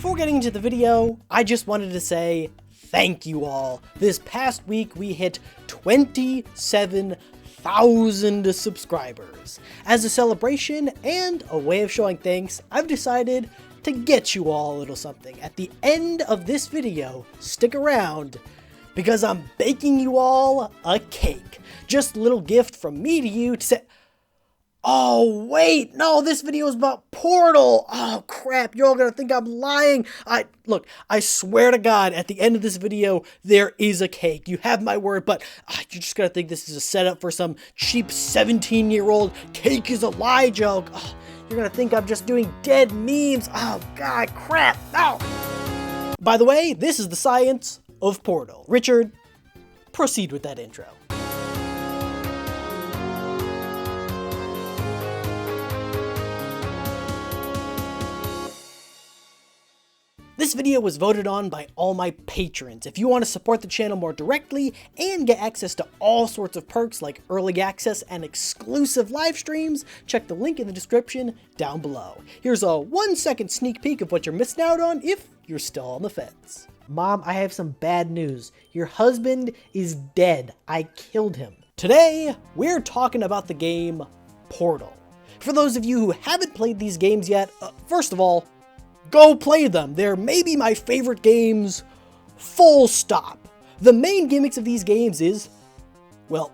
before getting into the video, I just wanted to say thank you all. This past week we hit 27,000 subscribers. As a celebration and a way of showing thanks, I've decided to get you all a little something. At the end of this video, stick around, because I'm baking you all a cake. Just a little gift from me to you to say, oh wait, no, this video is about Portal. Oh crap, you're all gonna think I'm lying. Look, I swear to God, at the end of this video, there is a cake. You have my word, but you're just gonna think this is a setup for some cheap 17-year-old cake is a lie joke. Oh, you're gonna think I'm just doing dead memes. Oh God, crap, no. By the way, this is the science of Portal. Richard, proceed with that intro. This video was voted on by all my patrons. If you want to support the channel more directly and get access to all sorts of perks like early access and exclusive live streams, check the link in the description down below. Here's a 1-second sneak peek of what you're missing out on if you're still on the fence. Mom, I have some bad news. Your husband is dead. I killed him. Today, we're talking about the game Portal. For those of you who haven't played these games yet, first of all, go play them. They're maybe my favorite games, full stop. The main gimmicks of these games is, well,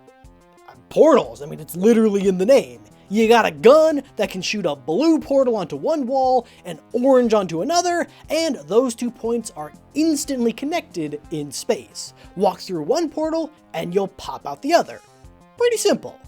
portals. I mean, it's literally in the name. You got a gun that can shoot a blue portal onto one wall and orange onto another, and those 2 points are instantly connected in space. Walk through one portal and you'll pop out the other. Pretty simple.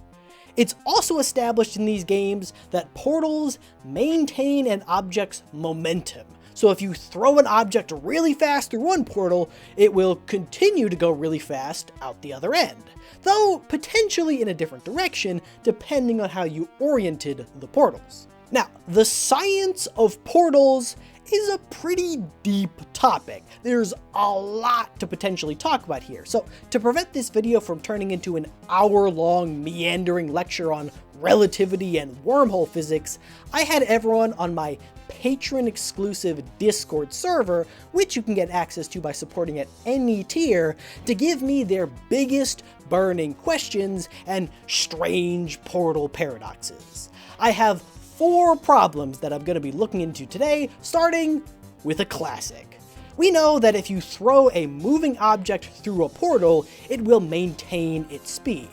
It's also established in these games that portals maintain an object's momentum. So if you throw an object really fast through one portal, it will continue to go really fast out the other end, though potentially in a different direction depending on how you oriented the portals. Now, the science of portals is a pretty deep topic. There's a lot to potentially talk about here. So to prevent this video from turning into an hour-long meandering lecture on relativity and wormhole physics, I had everyone on my patron-exclusive Discord server, which you can get access to by supporting at any tier, to give me their biggest burning questions and strange portal paradoxes. I have 4 problems that I'm going to be looking into today, starting with a classic. We know that if you throw a moving object through a portal, it will maintain its speed.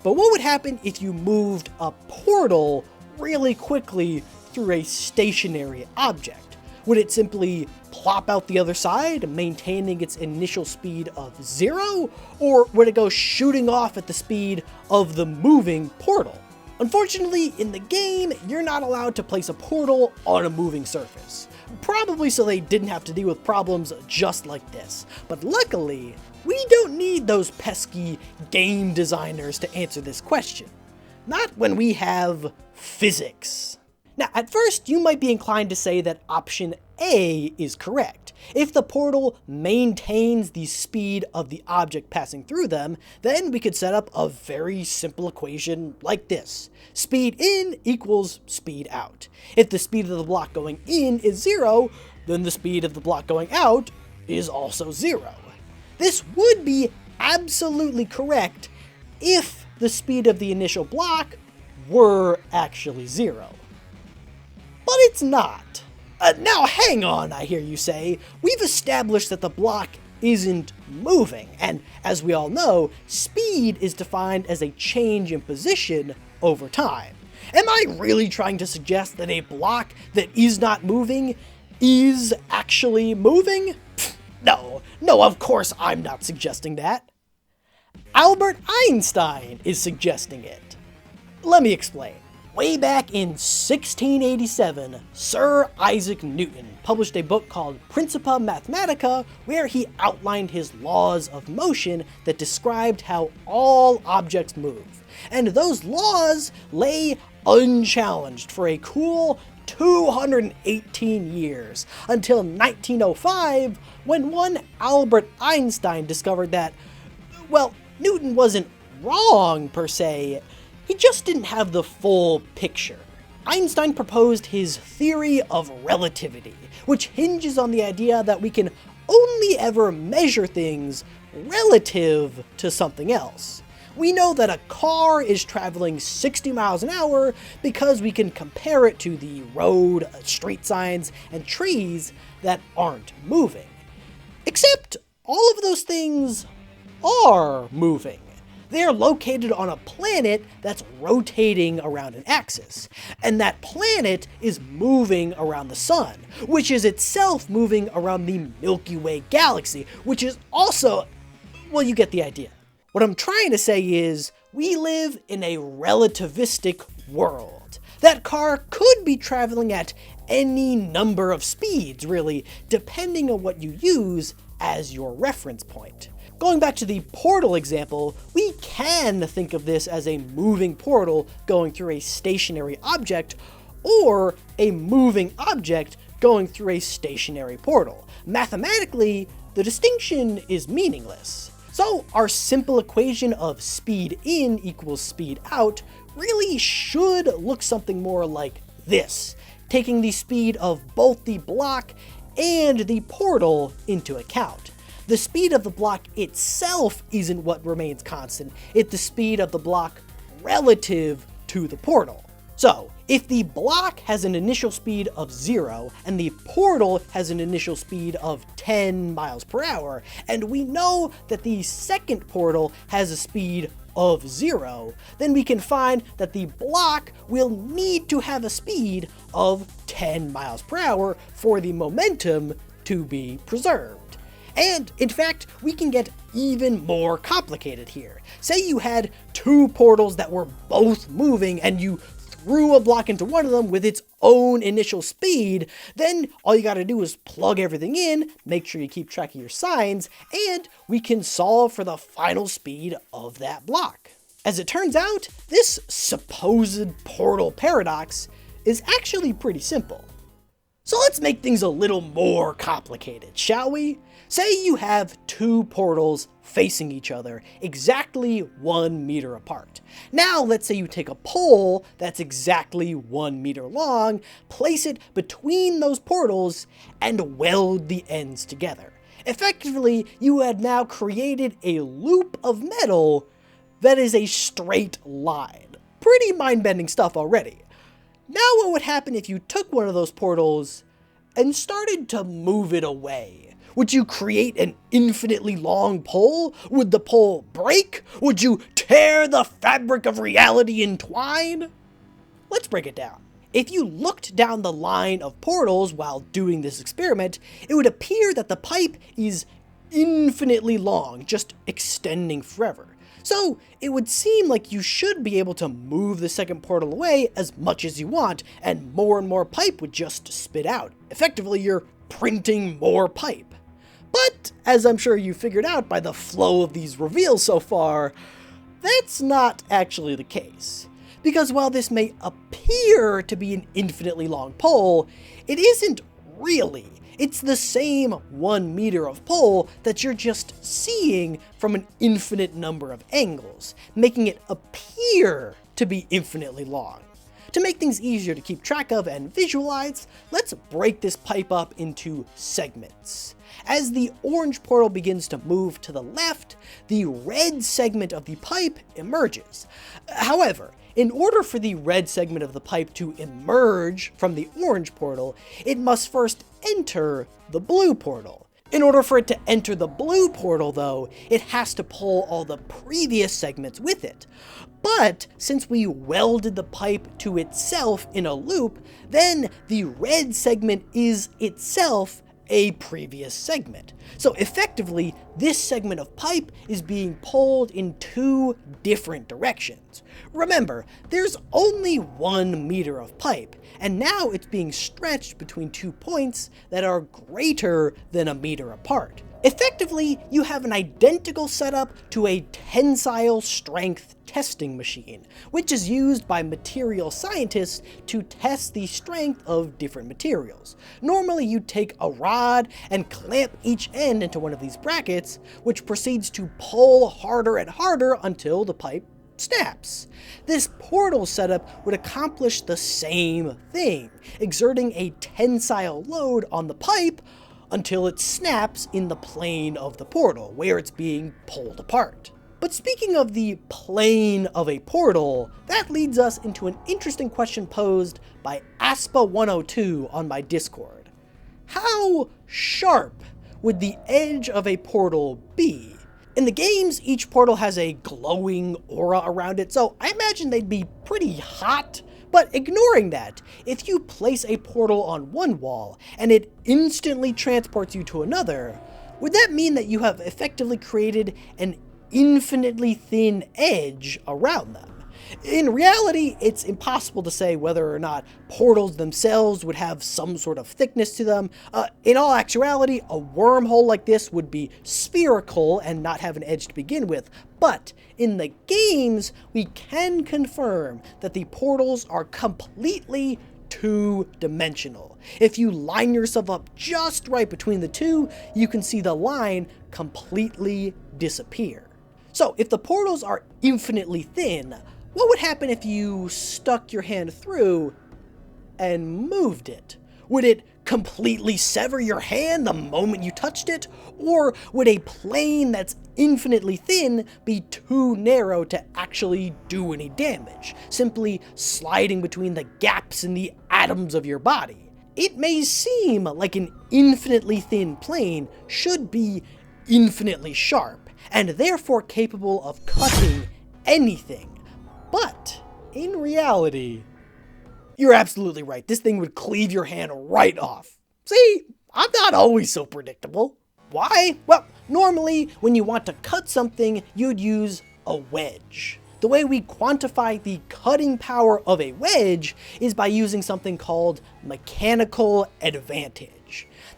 But what would happen if you moved a portal really quickly through a stationary object? Would it simply plop out the other side, maintaining its initial speed of 0? Or would it go shooting off at the speed of the moving portal? Unfortunately, in the game, you're not allowed to place a portal on a moving surface. Probably so they didn't have to deal with problems just like this. But luckily, we don't need those pesky game designers to answer this question. Not when we have physics. Now, at first, you might be inclined to say that option A is correct. If the portal maintains the speed of the object passing through them, then we could set up a very simple equation like this. Speed in equals speed out. If the speed of the block going in is 0, then the speed of the block going out is also 0. This would be absolutely correct if the speed of the initial block were actually 0. But it's not. Now hang on, I hear you say. We've established that the block isn't moving, and as we all know, speed is defined as a change in position over time. Am I really trying to suggest that a block that is not moving is actually moving? Pfft, no, of course I'm not suggesting that. Albert Einstein is suggesting it. Let me explain. Way back in 1687, Sir Isaac Newton published a book called Principia Mathematica, where he outlined his laws of motion that described how all objects move. And those laws lay unchallenged for a cool 218 years, until 1905, when one Albert Einstein discovered that, well, Newton wasn't wrong per se, he just didn't have the full picture. Einstein proposed his theory of relativity, which hinges on the idea that we can only ever measure things relative to something else. We know that a car is traveling 60 miles an hour because we can compare it to the road, street signs, and trees that aren't moving. Except all of those things are moving. They're located on a planet that's rotating around an axis, and that planet is moving around the sun, which is itself moving around the Milky Way galaxy, which is also, well, you get the idea. What I'm trying to say is, we live in a relativistic world. That car could be traveling at any number of speeds, really, depending on what you use as your reference point. Going back to the portal example, we can think of this as a moving portal going through a stationary object, or a moving object going through a stationary portal. Mathematically, the distinction is meaningless. So our simple equation of speed in equals speed out really should look something more like this, taking the speed of both the block and the portal into account. The speed of the block itself isn't what remains constant, it's the speed of the block relative to the portal. So, if the block has an initial speed of 0, and the portal has an initial speed of 10 miles per hour, and we know that the second portal has a speed of 0, then we can find that the block will need to have a speed of 10 miles per hour for the momentum to be preserved. And, in fact, we can get even more complicated here. Say you had two portals that were both moving and you threw a block into one of them with its own initial speed, then all you gotta do is plug everything in, make sure you keep track of your signs, and we can solve for the final speed of that block. As it turns out, this supposed portal paradox is actually pretty simple. So let's make things a little more complicated, shall we? Say you have two portals facing each other, exactly 1 meter apart. Now let's say you take a pole that's exactly 1 meter long, place it between those portals, and weld the ends together. Effectively, you have now created a loop of metal that is a straight line. Pretty mind-bending stuff already. Now what would happen if you took one of those portals and started to move it away? Would you create an infinitely long pole? Would the pole break? Would you tear the fabric of reality in twine? Let's break it down. If you looked down the line of portals while doing this experiment, it would appear that the pipe is infinitely long, just extending forever. So it would seem like you should be able to move the second portal away as much as you want, and more pipe would just spit out. Effectively, you're printing more pipe. But, as I'm sure you figured out by the flow of these reveals so far, that's not actually the case. Because while this may appear to be an infinitely long pole, it isn't really. It's the same 1 meter of pole that you're just seeing from an infinite number of angles, making it appear to be infinitely long. To make things easier to keep track of and visualize, let's break this pipe up into segments. As the orange portal begins to move to the left, the red segment of the pipe emerges. However, in order for the red segment of the pipe to emerge from the orange portal, it must first enter the blue portal. In order for it to enter the blue portal, though, it has to pull all the previous segments with it. But since we welded the pipe to itself in a loop, then the red segment is itself a previous segment. So effectively, this segment of pipe is being pulled in two different directions. Remember, there's only 1 meter of pipe, and now it's being stretched between 2 points that are greater than 1 meter apart. Effectively, you have an identical setup to a tensile strength testing machine, which is used by material scientists to test the strength of different materials. Normally, you take a rod and clamp each end into one of these brackets, which proceeds to pull harder and harder until the pipe snaps. This portal setup would accomplish the same thing, exerting a tensile load on the pipe until it snaps in the plane of the portal, where it's being pulled apart. But speaking of the plane of a portal, that leads us into an interesting question posed by Aspa102 on my Discord. How sharp would the edge of a portal be? In the games, each portal has a glowing aura around it, so I imagine they'd be pretty hot. But ignoring that, if you place a portal on one wall and it instantly transports you to another, would that mean that you have effectively created an infinitely thin edge around them? In reality, it's impossible to say whether or not portals themselves would have some sort of thickness to them. In all actuality, a wormhole like this would be spherical and not have an edge to begin with. But in the games, we can confirm that the portals are completely two-dimensional. If you line yourself up just right between the two, you can see the line completely disappear. So if the portals are infinitely thin, what would happen if you stuck your hand through and moved it? Would it completely sever your hand the moment you touched it? Or would a plane that's infinitely thin be too narrow to actually do any damage, simply sliding between the gaps in the atoms of your body? It may seem like an infinitely thin plane should be infinitely sharp, and therefore capable of cutting anything. But in reality, you're absolutely right. This thing would cleave your hand right off. See, I'm not always so predictable. Why? Well, normally when you want to cut something, you'd use a wedge. The way we quantify the cutting power of a wedge is by using something called mechanical advantage.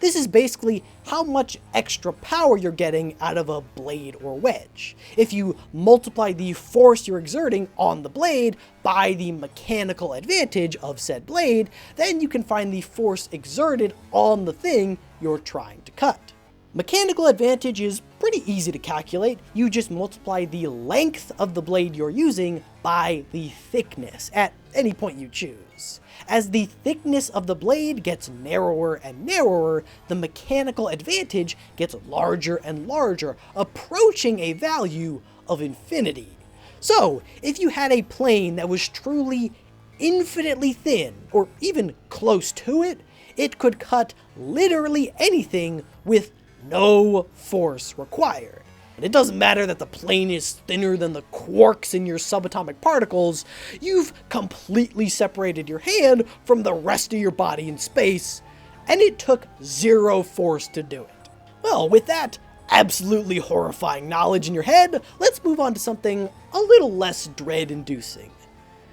This is basically how much extra power you're getting out of a blade or wedge. If you multiply the force you're exerting on the blade by the mechanical advantage of said blade, then you can find the force exerted on the thing you're trying to cut. Mechanical advantage is pretty easy to calculate. You just multiply the length of the blade you're using by the thickness at any point you choose. As the thickness of the blade gets narrower and narrower, the mechanical advantage gets larger and larger, approaching a value of infinity. So, if you had a plane that was truly infinitely thin, or even close to it, it could cut literally anything with no force required. And it doesn't matter that the plane is thinner than the quarks in your subatomic particles, you've completely separated your hand from the rest of your body in space, and it took zero force to do it. Well, with that absolutely horrifying knowledge in your head, let's move on to something a little less dread-inducing.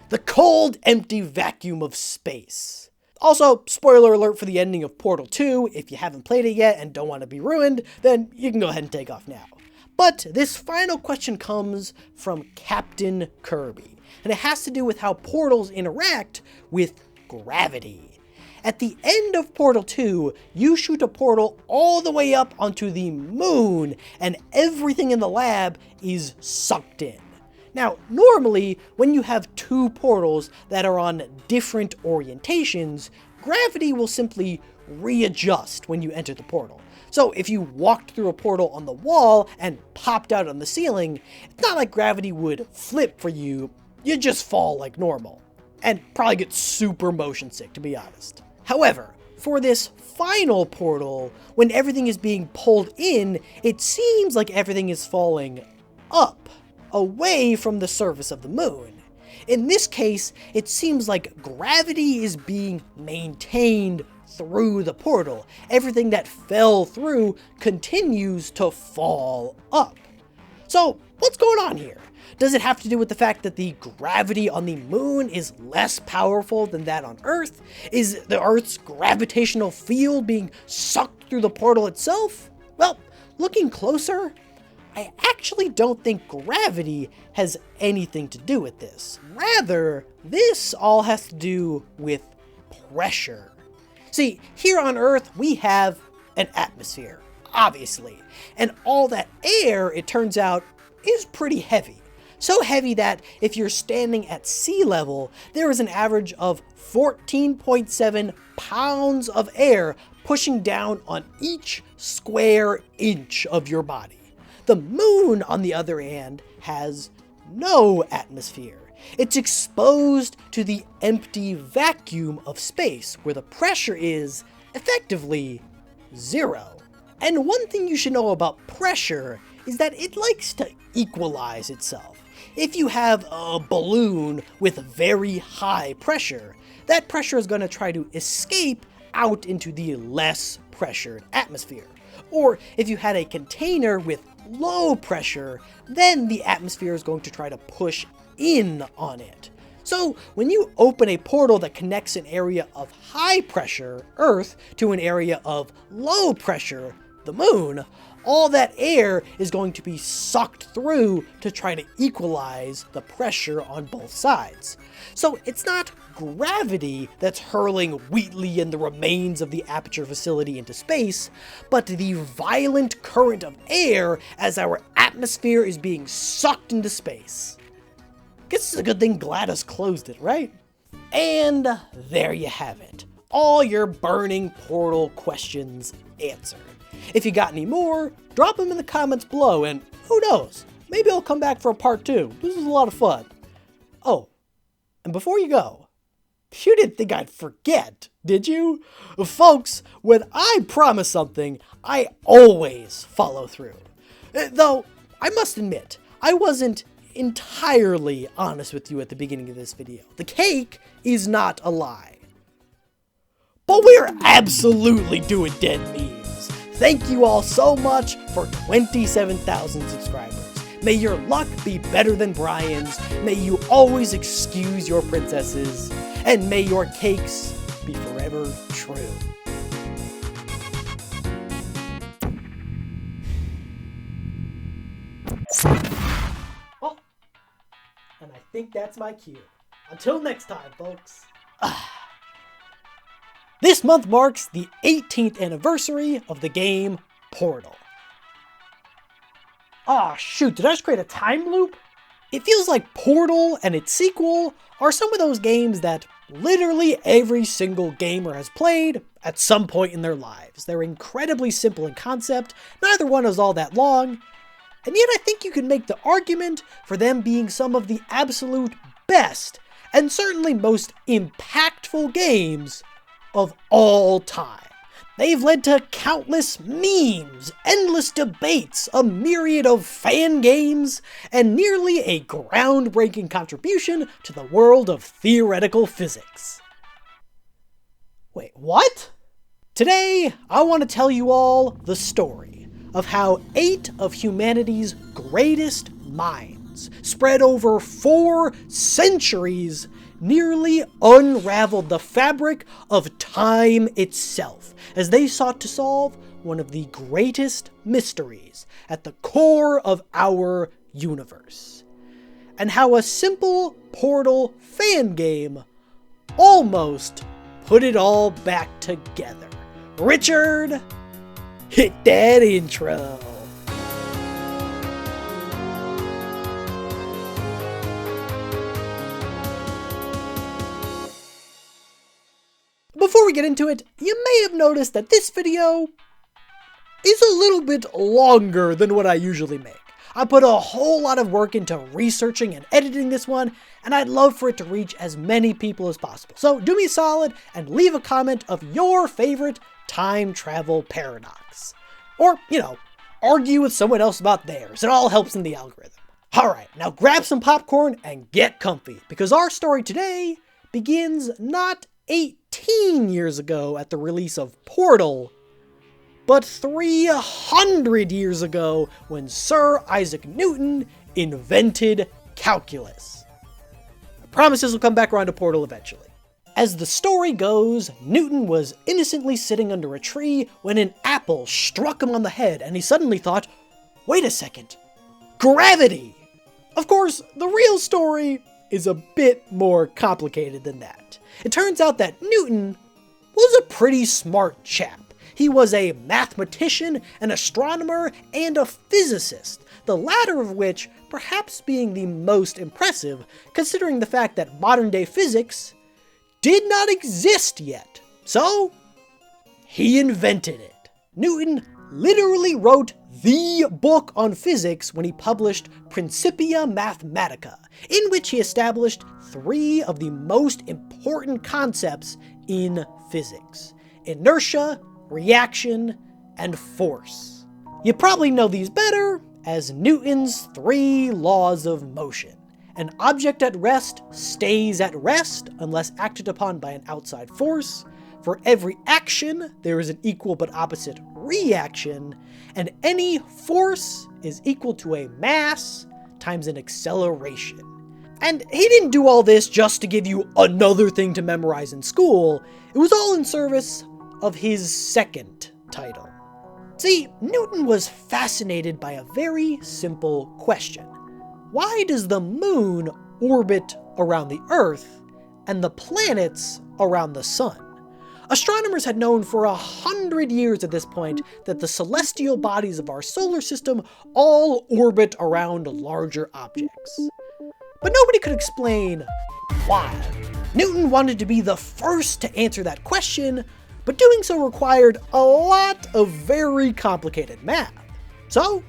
The cold, empty vacuum of space. Also, spoiler alert for the ending of Portal 2, if you haven't played it yet and don't want to be ruined, then you can go ahead and take off now. But this final question comes from Captain Kirby, and it has to do with how portals interact with gravity. At the end of Portal 2, you shoot a portal all the way up onto the moon, and everything in the lab is sucked in. Now, normally, when you have two portals that are on different orientations, gravity will simply readjust when you enter the portal. So if you walked through a portal on the wall and popped out on the ceiling, it's not like gravity would flip for you, you'd just fall like normal. And probably get super motion sick, to be honest. However, for this final portal, when everything is being pulled in, it seems like everything is falling up, away from the surface of the moon. In this case, it seems like gravity is being maintained through the portal. Everything that fell through continues to fall up. So, what's going on here? Does it have to do with the fact that the gravity on the moon is less powerful than that on Earth? Is the Earth's gravitational field being sucked through the portal itself? Well, looking closer, I actually don't think gravity has anything to do with this. Rather, this all has to do with pressure. See, here on Earth, we have an atmosphere, obviously, and all that air, it turns out, is pretty heavy. So heavy that if you're standing at sea level, there is an average of 14.7 pounds of air pushing down on each square inch of your body. The moon, on the other hand, has no atmosphere. It's exposed to the empty vacuum of space, where the pressure is, effectively, zero. And one thing you should know about pressure is that it likes to equalize itself. If you have a balloon with very high pressure, that pressure is going to try to escape out into the less pressured atmosphere. Or if you had a container with low pressure, then the atmosphere is going to try to push in on it. So when you open a portal that connects an area of high pressure, Earth, to an area of low pressure, the moon, all that air is going to be sucked through to try to equalize the pressure on both sides. So it's not gravity that's hurling Wheatley and the remains of the Aperture facility into space, but the violent current of air as our atmosphere is being sucked into space. Guess it's a good thing GLaDOS closed it, right? And there you have it. All your burning portal questions answered. If you got any more, drop them in the comments below, and who knows, maybe I'll come back for a part 2. This was a lot of fun. Oh, and before you go, you didn't think I'd forget, did you? Folks, when I promise something, I always follow through. Though, I must admit, I wasn't entirely honest with you at the beginning of this video. The cake is not a lie. But we're absolutely doing dead memes. Thank you all so much for 27,000 subscribers. May your luck be better than Brian's. May you always excuse your princesses. And may your cakes be forever true. Oh, and I think that's my cue. Until next time, folks. This month marks the 18th anniversary of the game Portal. Aw, shoot, did I just create a time loop? It feels like Portal and its sequel are some of those games that literally every single gamer has played at some point in their lives. They're incredibly simple in concept, neither one is all that long, and yet I think you can make the argument for them being some of the absolute best and certainly most impactful games of all time. They've led to countless memes, endless debates, a myriad of fan games, and nearly a groundbreaking contribution to the world of theoretical physics. Wait, what? Today, I want to tell you all the story of how 8 of humanity's greatest minds, spread over 4 centuries, nearly unraveled the fabric of time itself as they sought to solve one of the greatest mysteries at the core of our universe. And how a simple Portal fan game almost put it all back together. Richard, hit that intro. Before we get into it, you may have noticed that this video is a little bit longer than what I usually make. I put a whole lot of work into researching and editing this one, and I'd love for it to reach as many people as possible. So do me a solid and leave a comment of your favorite time travel paradox. Or, argue with someone else about theirs. It all helps in the algorithm. Alright, now grab some popcorn and get comfy, because our story today begins not 18 years ago at the release of Portal, but 300 years ago when Sir Isaac Newton invented calculus. I promise this will come back around to Portal eventually. As the story goes, Newton was innocently sitting under a tree when an apple struck him on the head and he suddenly thought, wait a second, gravity! Of course, the real story is a bit more complicated than that. It turns out that Newton was a pretty smart chap. He was a mathematician, an astronomer, and a physicist, the latter of which perhaps being the most impressive, considering the fact that modern-day physics did not exist yet. So, he invented it. Newton literally wrote the book on physics when he published Principia Mathematica, in which he established 3 of the most important concepts in physics: inertia, reaction, and force. You probably know these better as Newton's 3 laws of motion. An object at rest stays at rest unless acted upon by an outside force. For every action, there is an equal but opposite reaction, and any force is equal to a mass times an acceleration. And he didn't do all this just to give you another thing to memorize in school. It was all in service of his second title. See, Newton was fascinated by a very simple question. Why does the moon orbit around the Earth and the planets around the sun? Astronomers had known for 100 years at this point that the celestial bodies of our solar system all orbit around larger objects. But nobody could explain why. Newton wanted to be the first to answer that question, but doing so required a lot of very complicated math. So,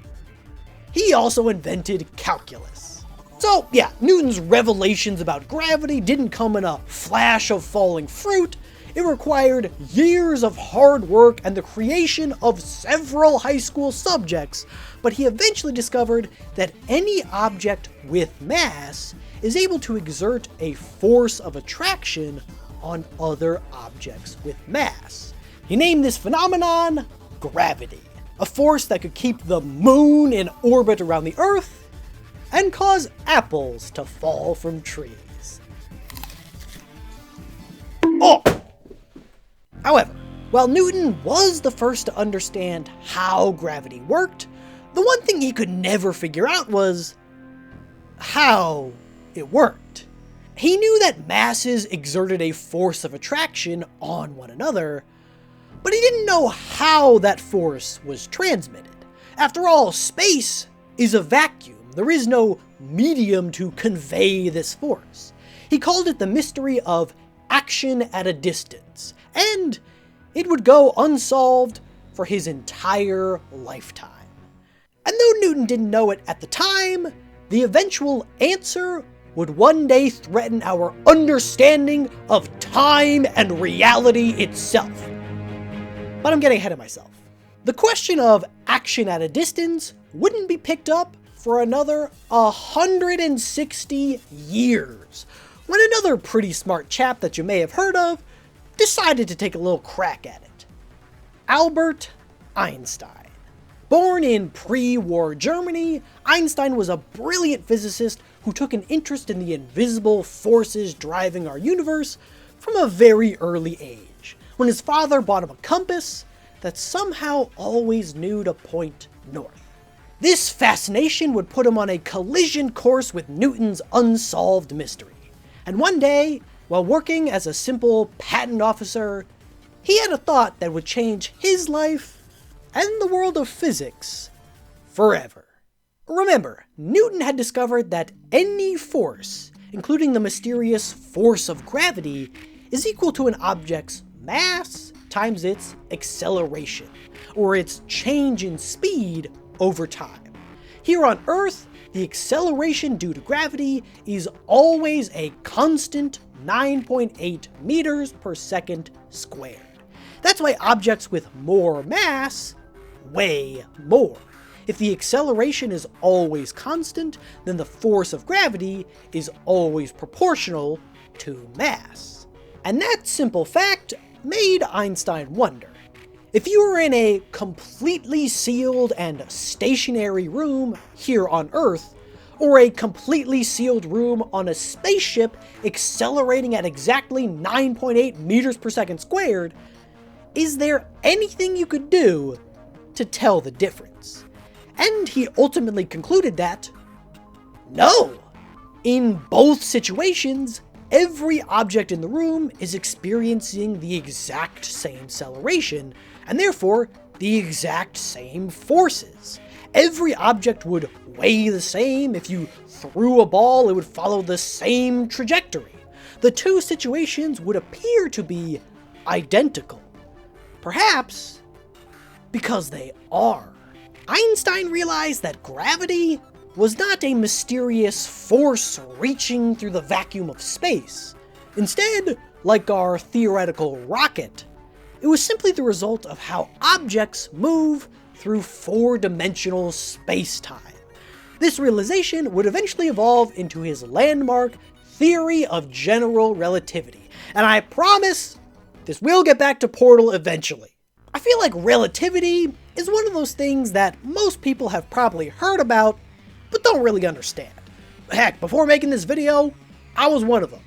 he also invented calculus. So yeah, Newton's revelations about gravity didn't come in a flash of falling fruit. It required years of hard work and the creation of several high school subjects, but he eventually discovered that any object with mass is able to exert a force of attraction on other objects with mass. He named this phenomenon gravity, a force that could keep the moon in orbit around the Earth and cause apples to fall from trees. Oh! However, while Newton was the first to understand how gravity worked, the one thing he could never figure out was how it worked. He knew that masses exerted a force of attraction on one another, but he didn't know how that force was transmitted. After all, space is a vacuum. There is no medium to convey this force. He called it the mystery of action at a distance, and it would go unsolved for his entire lifetime. And though Newton didn't know it at the time, the eventual answer would one day threaten our understanding of time and reality itself. But I'm getting ahead of myself. The question of action at a distance wouldn't be picked up for another 160 years, when another pretty smart chap that you may have heard of decided to take a little crack at it. Albert Einstein. Born in pre-war Germany, Einstein was a brilliant physicist who took an interest in the invisible forces driving our universe from a very early age, when his father bought him a compass that somehow always knew to point north. This fascination would put him on a collision course with Newton's unsolved mystery. And one day, while working as a simple patent officer, he had a thought that would change his life and the world of physics forever. Remember, Newton had discovered that any force, including the mysterious force of gravity, is equal to an object's mass times its acceleration, or its change in speed over time. Here on Earth, the acceleration due to gravity is always a constant 9.8 meters per second squared. That's why objects with more mass weigh more. If the acceleration is always constant, then the force of gravity is always proportional to mass. And that simple fact made Einstein wonder. If you were in a completely sealed and stationary room here on Earth, or a completely sealed room on a spaceship accelerating at exactly 9.8 meters per second squared, is there anything you could do to tell the difference? And he ultimately concluded that no! In both situations, every object in the room is experiencing the exact same acceleration, and therefore the exact same forces. every object would weigh the same. If you threw a ball, it would follow the same trajectory. The two situations would appear to be identical. Perhaps because they are. Einstein realized that gravity was not a mysterious force reaching through the vacuum of space. Instead, like our theoretical rocket, it was simply the result of how objects move through four-dimensional space-time. This realization would eventually evolve into his landmark theory of general relativity. And I promise this will get back to Portal eventually. I feel like relativity is one of those things that most people have probably heard about, but don't really understand. Heck, before making this video, I was one of them.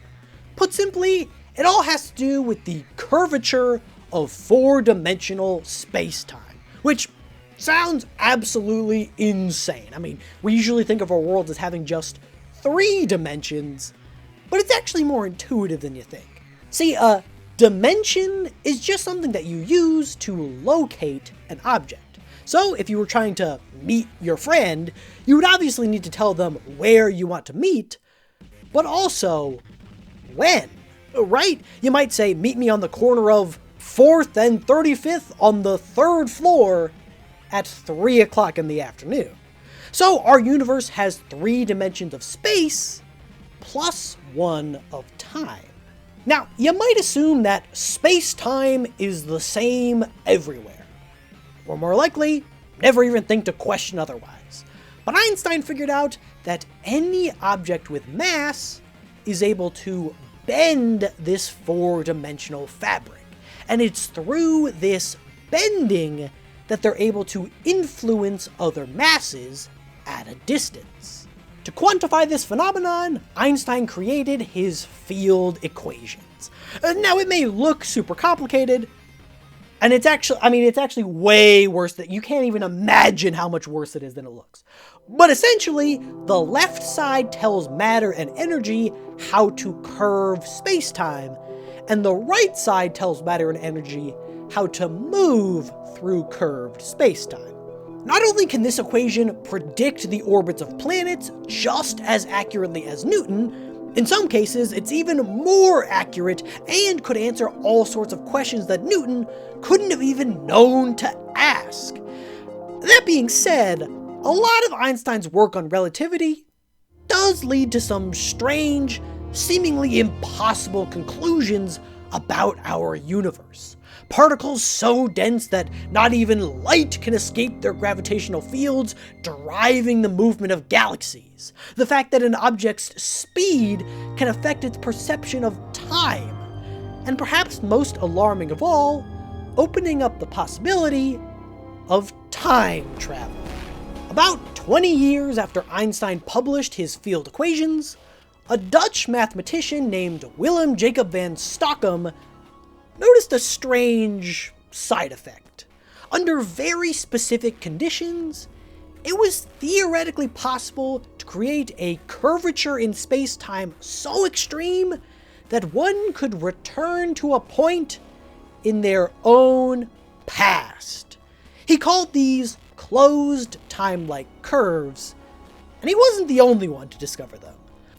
Put simply, it all has to do with the curvature of four-dimensional space-time, which sounds absolutely insane. I mean, we usually think of our world as having just 3 dimensions, but it's actually more intuitive than you think. See, a dimension is just something that you use to locate an object. So if you were trying to meet your friend, you would obviously need to tell them where you want to meet, but also when, right? You might say, meet me on the corner of 4th and 35th on the 3rd floor at 3 o'clock in the afternoon. So our universe has 3 dimensions of space plus 1 of time. Now, you might assume that space-time is the same everywhere, or more likely, never even think to question otherwise. But Einstein figured out that any object with mass is able to bend this 4-dimensional fabric, and it's through this bending that they're able to influence other masses at a distance. To quantify this phenomenon, Einstein created his field equations. Now, it may look super complicated, and it's actually way worse than you can't even imagine how much worse it is than it looks. But essentially, the left side tells matter and energy how to curve space-time, and the right side tells matter and energy how to move through curved space-time. Not only can this equation predict the orbits of planets just as accurately as Newton, in some cases it's even more accurate and could answer all sorts of questions that Newton couldn't have even known to ask. That being said, a lot of Einstein's work on relativity does lead to some strange, seemingly impossible conclusions about our universe. Particles so dense that not even light can escape their gravitational fields, driving the movement of galaxies. The fact that an object's speed can affect its perception of time. And perhaps most alarming of all, opening up the possibility of time travel. About 20 years after Einstein published his field equations, a Dutch mathematician named Willem Jacob van Stockham noticed a strange side effect. Under very specific conditions, it was theoretically possible to create a curvature in space-time so extreme that one could return to a point in their own past. He called these closed time-like curves, and he wasn't the only one to discover them.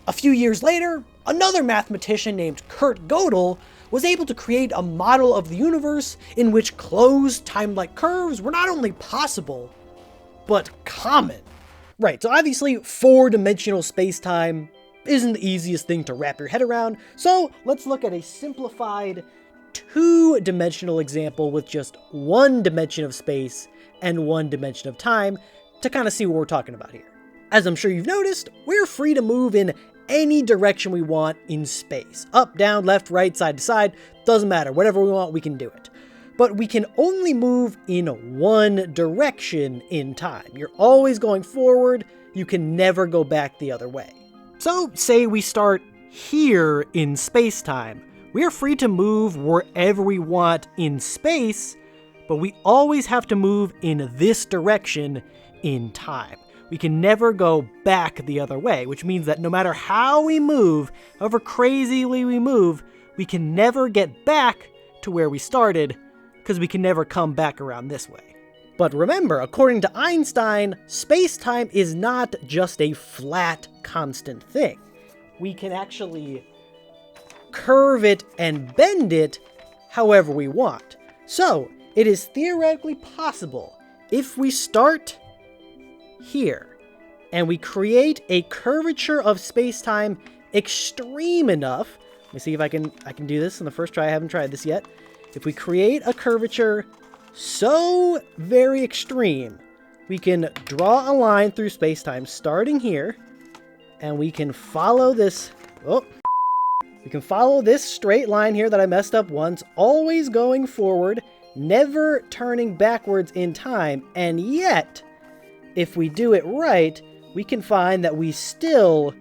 A few years later, another mathematician named Kurt Gödel was able to create a model of the universe in which closed time-like curves were not only possible, but common. Right, so obviously 4-dimensional space-time isn't the easiest thing to wrap your head around, so let's look at a simplified 2-dimensional example with just 1 dimension of space and 1 dimension of time to kind of see what we're talking about here. As I'm sure you've noticed, we're free to move in any direction we want in space. Up, down, left, right, side to side, doesn't matter. Whatever we want, we can do it. But we can only move in one direction in time. You're always going forward, you can never go back the other way. So, say we start here in space-time. We are free to move wherever we want in space, but we always have to move in this direction in time. We can never go back the other way, which means that no matter how we move, however crazily we move, we can never get back to where we started, because we can never come back around this way. But remember, according to Einstein, space-time is not just a flat, constant thing. We can actually curve it and bend it however we want. So, it is theoretically possible, if we start here, and we create a curvature of space-time extreme enough. Let me see if I can do this in the first try. I haven't tried this yet. If we create a curvature so very extreme, we can draw a line through space-time starting here, and we can follow this. We can follow this straight line here that I messed up once, always going forward, never turning backwards in time, and yet, if we do it right, we can find that we still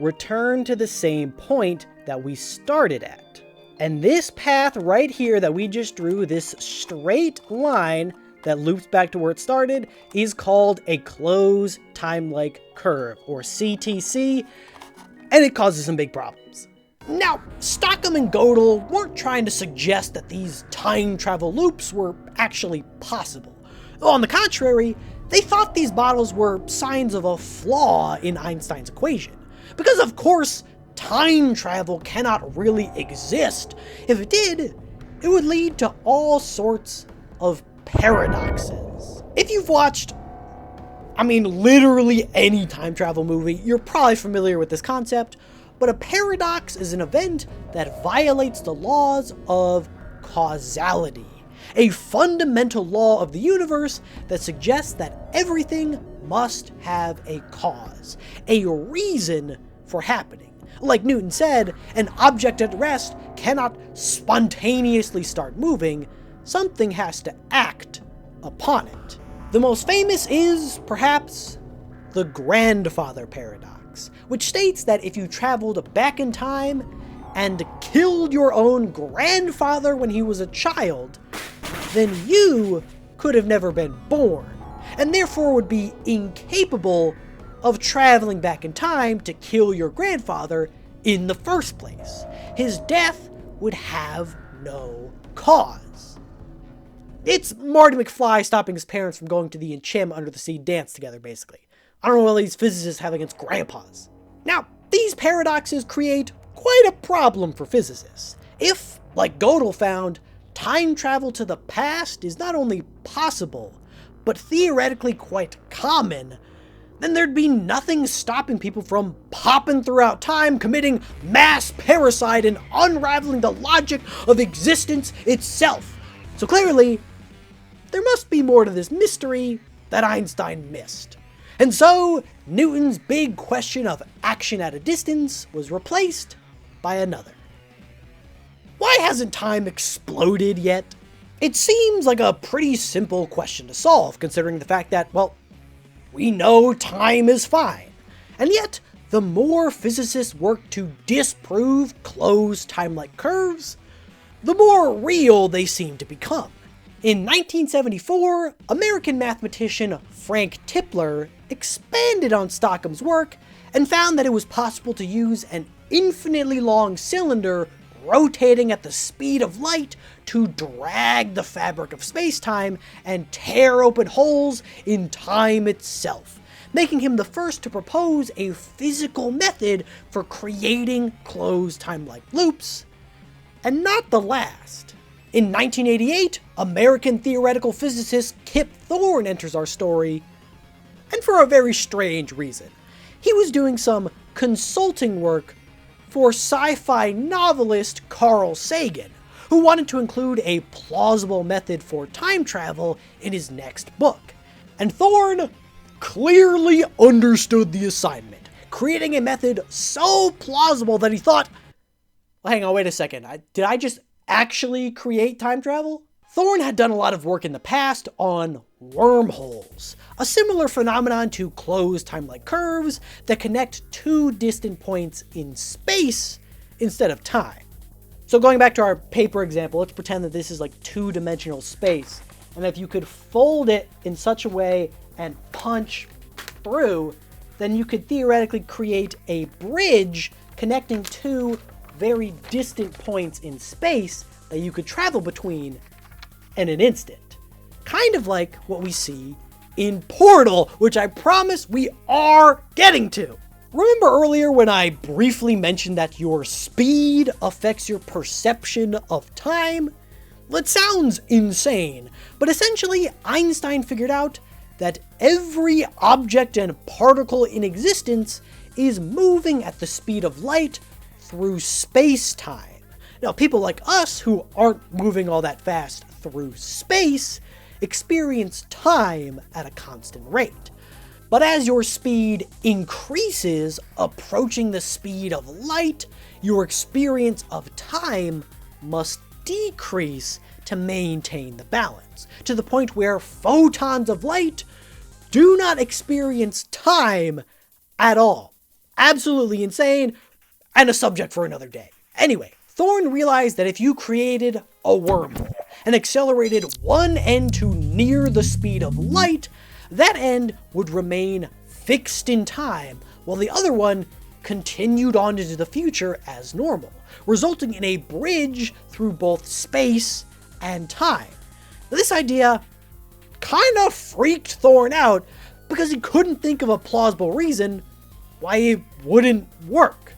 return to the same point that we started at. And this path right here that we just drew, this straight line that loops back to where it started, is called a closed time-like curve, or CTC, and it causes some big problems. Now, Stockham and Gödel weren't trying to suggest that these time travel loops were actually possible. On the contrary, they thought these models were signs of a flaw in Einstein's equation. Because of course, time travel cannot really exist. If it did, it would lead to all sorts of paradoxes. If you've watched, literally any time travel movie, you're probably familiar with this concept, but a paradox is an event that violates the laws of causality, a fundamental law of the universe that suggests that everything must have a cause, a reason for happening. Like Newton said, an object at rest cannot spontaneously start moving, something has to act upon it. The most famous is, perhaps, the grandfather paradox, which states that if you traveled back in time and killed your own grandfather when he was a child, then you could have never been born, and therefore would be incapable of traveling back in time to kill your grandfather in the first place. His death would have no cause. It's Marty McFly stopping his parents from going to the Enchantment Under the Sea dance together, basically. I don't know what these physicists have against grandpas. Now, these paradoxes create quite a problem for physicists. If, like Gödel found, time travel to the past is not only possible, but theoretically quite common, then there'd be nothing stopping people from popping throughout time, committing mass parricide, and unraveling the logic of existence itself. So clearly, there must be more to this mystery that Einstein missed. And so, Newton's big question of action at a distance was replaced by another. Why hasn't time exploded yet? It seems like a pretty simple question to solve, considering the fact that, well, we know time is fine. And yet, the more physicists work to disprove closed time-like curves, the more real they seem to become. In 1974, American mathematician Frank Tipler expanded on Stockham's work and found that it was possible to use an infinitely long cylinder rotating at the speed of light to drag the fabric of space-time and tear open holes in time itself, making him the first to propose a physical method for creating closed time-like loops, and not the last. In 1988, American theoretical physicist Kip Thorne enters our story, and for a very strange reason. He was doing some consulting work for sci-fi novelist Carl Sagan, who wanted to include a plausible method for time travel in his next book. And Thorne clearly understood the assignment, creating a method so plausible that he thought, well, hang on, wait a second, did I just actually create time travel? Thorne had done a lot of work in the past on wormholes, a similar phenomenon to closed time-like curves that connect two distant points in space instead of time. So going back to our paper example, let's pretend that this is like two-dimensional space, and if you could fold it in such a way and punch through, then you could theoretically create a bridge connecting two very distant points in space that you could travel between in an instant. Kind kind of like what we see in Portal, which I promise we are getting to. Remember earlier when I briefly mentioned that your speed affects your perception of time? Well, it sounds insane, but essentially Einstein figured out that every object and particle in existence is moving at the speed of light through space-time. Now, people like us who aren't moving all that fast through space experience time at a constant rate. But as your speed increases, approaching the speed of light, your experience of time must decrease to maintain the balance, to the point where photons of light do not experience time at all. Absolutely insane, and a subject for another day. Anyway, Thorne realized that if you created a wormhole and accelerated one end to near the speed of light, that end would remain fixed in time, while the other one continued on into the future as normal, resulting in a bridge through both space and time. Now, this idea kind of freaked Thorne out because he couldn't think of a plausible reason why it wouldn't work.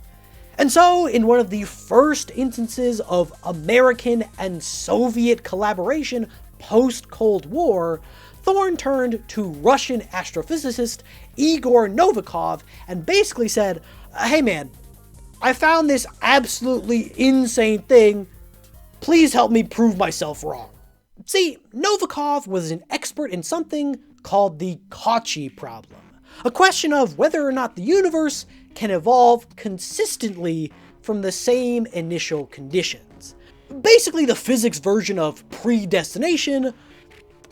And so, in one of the first instances of American and Soviet collaboration post-Cold War, Thorne turned to Russian astrophysicist Igor Novikov and basically said, "Hey man, I found this absolutely insane thing. Please help me prove myself wrong." See, Novikov was an expert in something called the Cauchy problem, a question of whether or not the universe can evolve consistently from the same initial conditions. Basically the physics version of predestination,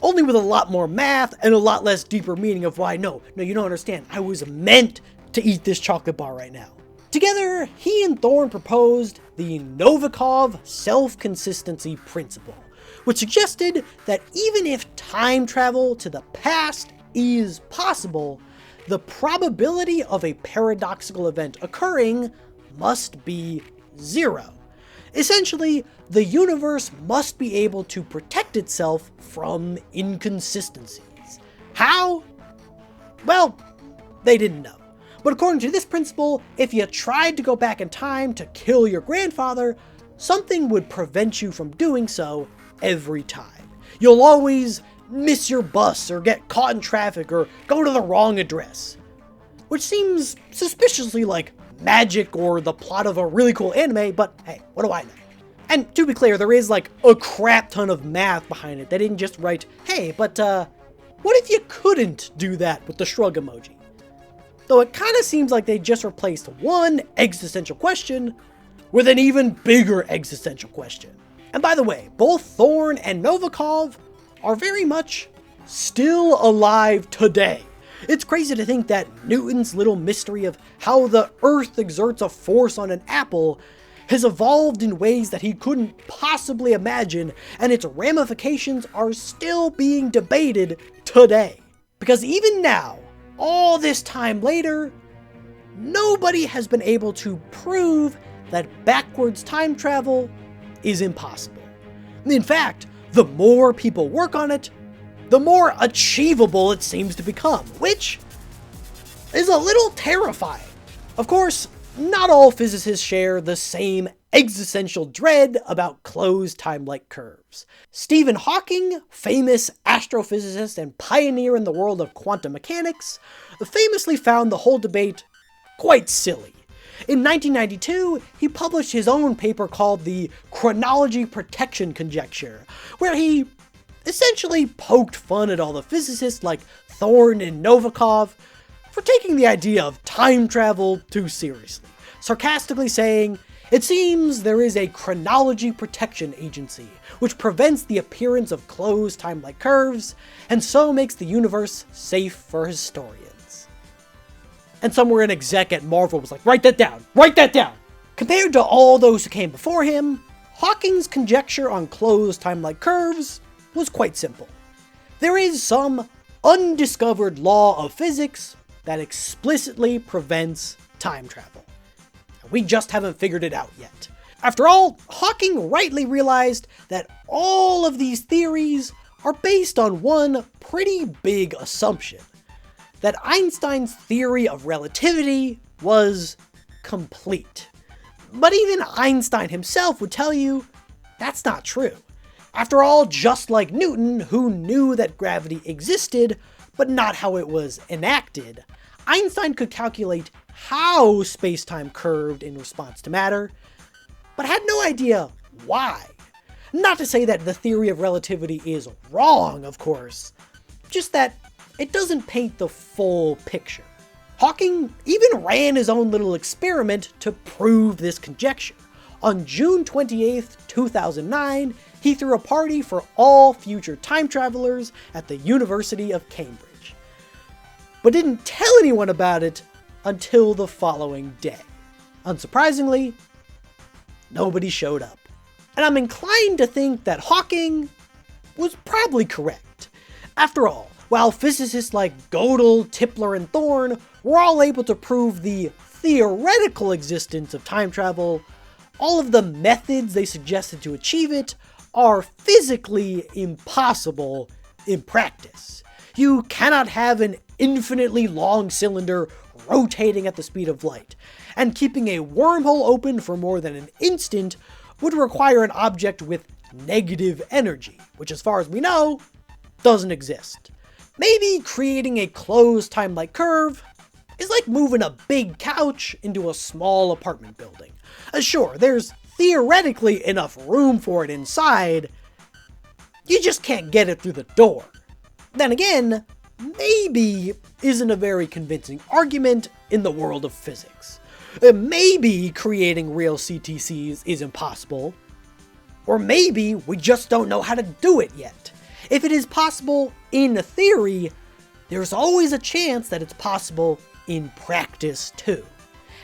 only with a lot more math and a lot less deeper meaning of why, no, you don't understand, I was meant to eat this chocolate bar right now. Together, he and Thorne proposed the Novikov self-consistency principle, which suggested that even if time travel to the past is possible, the probability of a paradoxical event occurring must be zero. Essentially, the universe must be able to protect itself from inconsistencies. How? Well, they didn't know. But according to this principle, if you tried to go back in time to kill your grandfather, something would prevent you from doing so every time. You'll always miss your bus or get caught in traffic or go to the wrong address. Which seems suspiciously like magic or the plot of a really cool anime, but hey, what do I know? And to be clear, there is like a crap ton of math behind it. They didn't just write, hey, but what if you couldn't do that with the shrug emoji? Though it kind of seems like they just replaced one existential question with an even bigger existential question. And by the way, both Thorne and Novikov are very much still alive today. It's crazy to think that Newton's little mystery of how the Earth exerts a force on an apple has evolved in ways that he couldn't possibly imagine, and its ramifications are still being debated today. Because even now, all this time later, nobody has been able to prove that backwards time travel is impossible. In fact, the more people work on it, the more achievable it seems to become, which is a little terrifying. Of course, not all physicists share the same existential dread about closed time-like curves. Stephen Hawking, famous astrophysicist and pioneer in the world of quantum mechanics, famously found the whole debate quite silly. In 1992, he published his own paper called the Chronology Protection Conjecture, where he essentially poked fun at all the physicists like Thorne and Novikov for taking the idea of time travel too seriously, sarcastically saying, "It seems there is a chronology protection agency, which prevents the appearance of closed time-like curves, and so makes the universe safe for historians." And somewhere an exec at Marvel was like, write that down, write that down! Compared to all those who came before him, Hawking's conjecture on closed time-like curves was quite simple. There is some undiscovered law of physics that explicitly prevents time travel. We just haven't figured it out yet. After all, Hawking rightly realized that all of these theories are based on one pretty big assumption: that Einstein's theory of relativity was complete. But even Einstein himself would tell you that's not true. After all, just like Newton, who knew that gravity existed, but not how it was enacted, Einstein could calculate how space-time curved in response to matter, but had no idea why. Not to say that the theory of relativity is wrong, of course, just that it doesn't paint the full picture. Hawking even ran his own little experiment to prove this conjecture. On June 28th, 2009, he threw a party for all future time travelers at the University of Cambridge, but didn't tell anyone about it until the following day. Unsurprisingly, nobody showed up. And I'm inclined to think that Hawking was probably correct. After all, while physicists like Gödel, Tipler, and Thorne were all able to prove the theoretical existence of time travel, all of the methods they suggested to achieve it are physically impossible in practice. You cannot have an infinitely long cylinder rotating at the speed of light, and keeping a wormhole open for more than an instant would require an object with negative energy, which as far as we know, doesn't exist. Maybe creating a closed time-like curve is like moving a big couch into a small apartment building. Sure, there's theoretically enough room for it inside, you just can't get it through the door. Then again, maybe isn't a very convincing argument in the world of physics. Maybe creating real CTCs is impossible, or maybe we just don't know how to do it yet. If it is possible in theory, there's always a chance that it's possible in practice too.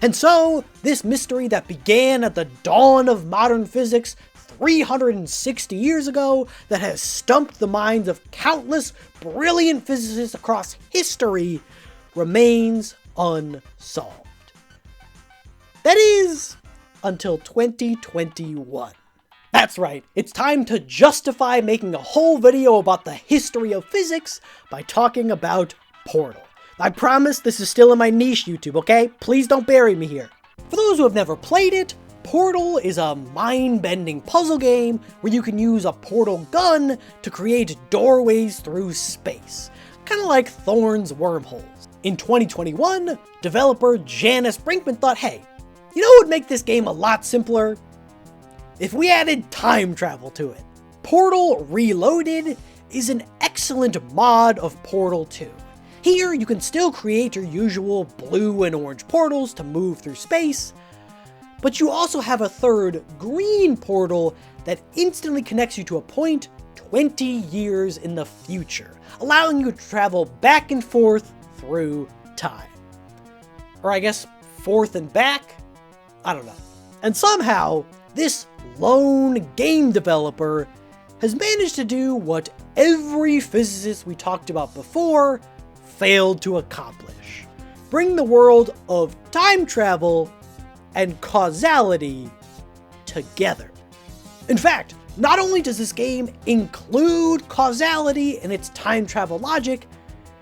And so, this mystery that began at the dawn of modern physics 360 years ago, that has stumped the minds of countless brilliant physicists across history, remains unsolved. That is, until 2021. That's right, it's time to justify making a whole video about the history of physics by talking about Portal. I promise this is still in my niche, YouTube, okay? Please don't bury me here. For those who have never played it, Portal is a mind-bending puzzle game where you can use a portal gun to create doorways through space, kind of like Thorne's wormholes. In 2021, developer Janice Brinkman thought, hey, you know what would make this game a lot simpler? If we added time travel to it. Portal Reloaded is an excellent mod of Portal 2. Here, you can still create your usual blue and orange portals to move through space, but you also have a third green portal that instantly connects you to a point 20 years in the future, allowing you to travel back and forth through time. Or I guess forth and back? I don't know. And somehow, this lone game developer has managed to do what every physicist we talked about before failed to accomplish: bring the world of time travel and causality together. In fact, not only does this game include causality in its time travel logic,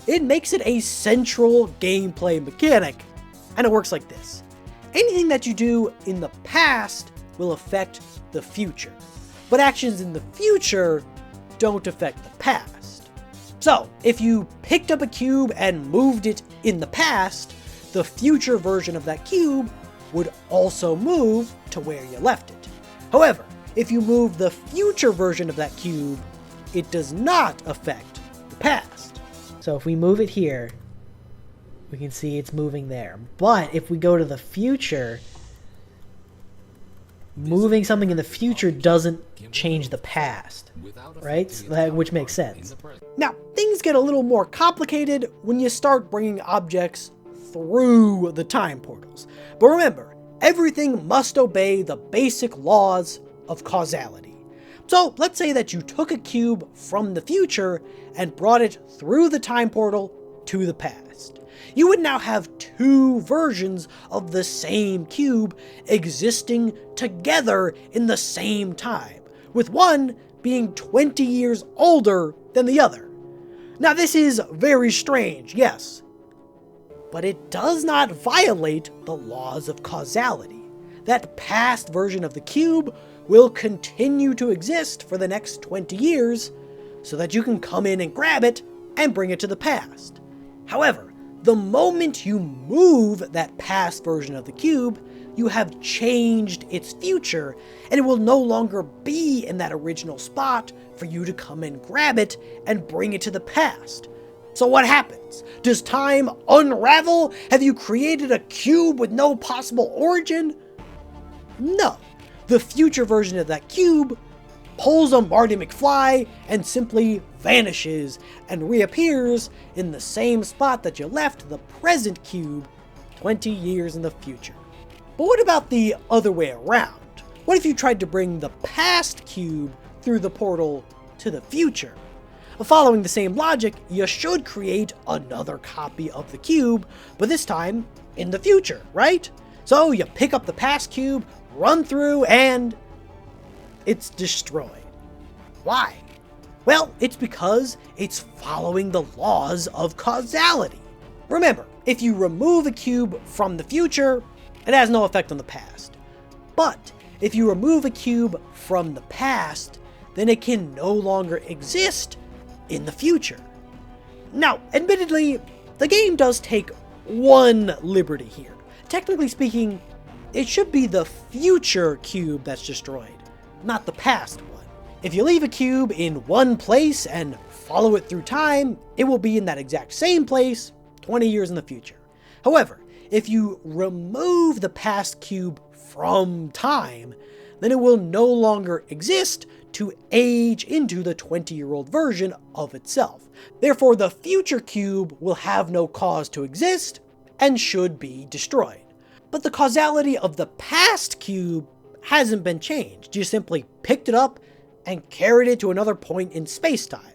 it makes it a central gameplay mechanic. And it works like this: anything that you do in the past will affect the future, but actions in the future don't affect the past. So, if you picked up a cube and moved it in the past, the future version of that cube would also move to where you left it. However, if you move the future version of that cube, it does not affect the past. So if we move it here, we can see it's moving there. But if we go to the future, moving something in the future doesn't change the past, right? Which makes sense. Now, things get a little more complicated when you start bringing objects through the time portals. But remember, everything must obey the basic laws of causality. So let's say that you took a cube from the future and brought it through the time portal to the past. You would now have two versions of the same cube existing together in the same time, with one being 20 years older than the other. Now this is very strange, yes, but it does not violate the laws of causality. That past version of the cube will continue to exist for the next 20 years, so that you can come in and grab it and bring it to the past. However, the moment you move that past version of the cube, you have changed its future, and it will no longer be in that original spot for you to come and grab it and bring it to the past. So what happens? Does time unravel? Have you created a cube with no possible origin? No. The future version of that cube pulls a Marty McFly and simply vanishes and reappears in the same spot that you left the present cube 20 years in the future. But what about the other way around? What if you tried to bring the past cube through the portal to the future? Following the same logic, you should create another copy of the cube, but this time in the future, right? So you pick up the past cube, run through, and it's destroyed. Why? Well, it's because it's following the laws of causality. Remember, if you remove a cube from the future, it has no effect on the past. But if you remove a cube from the past, then it can no longer exist in the future. Now, admittedly, the game does take one liberty here. Technically speaking, it should be the future cube that's destroyed, not the past one. If you leave a cube in one place and follow it through time, it will be in that exact same place 20 years in the future. However, if you remove the past cube from time, then it will no longer exist to age into the 20-year-old version of itself. Therefore, the future cube will have no cause to exist and should be destroyed. But the causality of the past cube hasn't been changed. You simply picked it up and carried it to another point in space-time.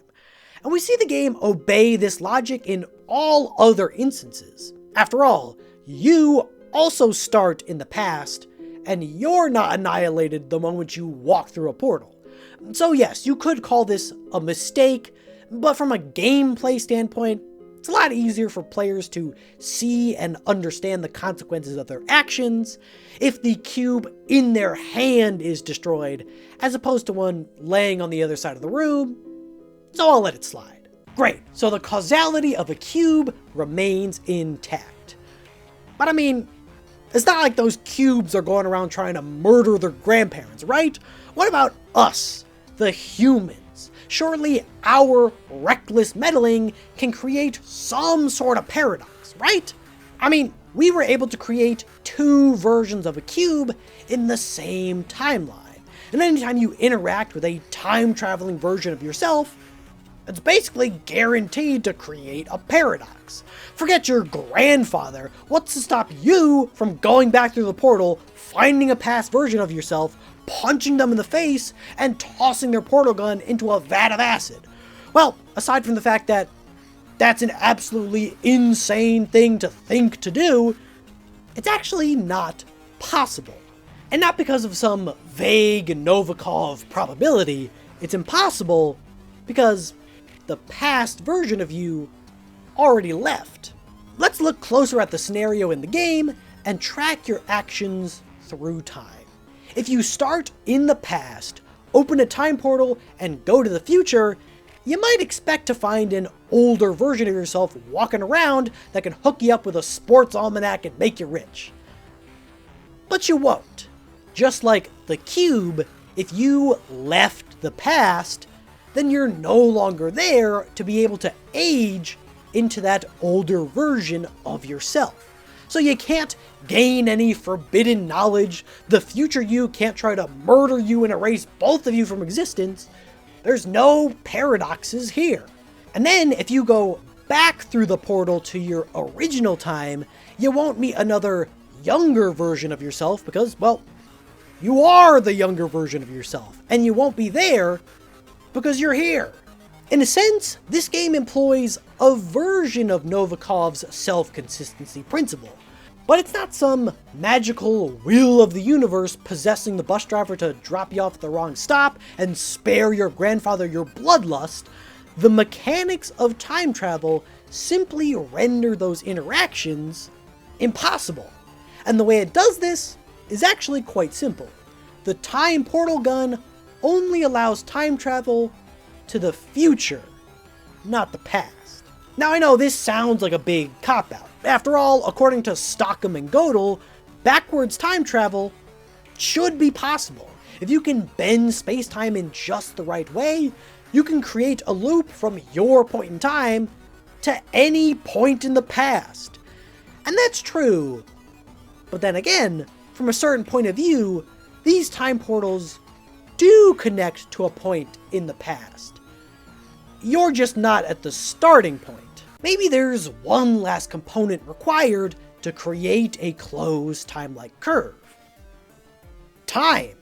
And we see the game obey this logic in all other instances. After all, you also start in the past, and you're not annihilated the moment you walk through a portal. So yes, you could call this a mistake, but from a gameplay standpoint, it's a lot easier for players to see and understand the consequences of their actions if the cube in their hand is destroyed, as opposed to one laying on the other side of the room, so I'll let it slide. Great, so the causality of a cube remains intact. But I mean, it's not like those cubes are going around trying to murder their grandparents, right? What about us, the humans? Surely our reckless meddling can create some sort of paradox, right? I mean, we were able to create two versions of a cube in the same timeline. And anytime you interact with a time-traveling version of yourself, it's basically guaranteed to create a paradox. Forget your grandfather. What's to stop you from going back through the portal, finding a past version of yourself, punching them in the face, and tossing their portal gun into a vat of acid? Well, aside from the fact that that's an absolutely insane thing to think to do, it's actually not possible. And not because of some vague Novikov probability. It's impossible because the past version of you already left. Let's look closer at the scenario in the game and track your actions through time. If you start in the past, open a time portal, and go to the future, you might expect to find an older version of yourself walking around that can hook you up with a sports almanac and make you rich. But you won't. Just like the cube, if you left the past, then you're no longer there to be able to age into that older version of yourself. So you can't gain any forbidden knowledge, the future you can't try to murder you and erase both of you from existence. There's no paradoxes here. And then if you go back through the portal to your original time, you won't meet another younger version of yourself because, well, you are the younger version of yourself, and you won't be there because you're here. In a sense, this game employs a version of Novikov's self-consistency principle, But it's not some magical will of the universe possessing the bus driver to drop you off at the wrong stop and spare your grandfather your bloodlust. The mechanics of time travel simply render those interactions impossible. And the way it does this is actually quite simple. The time portal gun only allows time travel to the future, not the past. Now I know this sounds like a big cop-out. After all, according to Stockham and Gödel, backwards time travel should be possible. If you can bend space-time in just the right way, you can create a loop from your point in time to any point in the past. And that's true. But then again, from a certain point of view, these time portals do connect to a point in the past. You're just not at the starting point. Maybe there's one last component required to create a closed time-like curve. Time.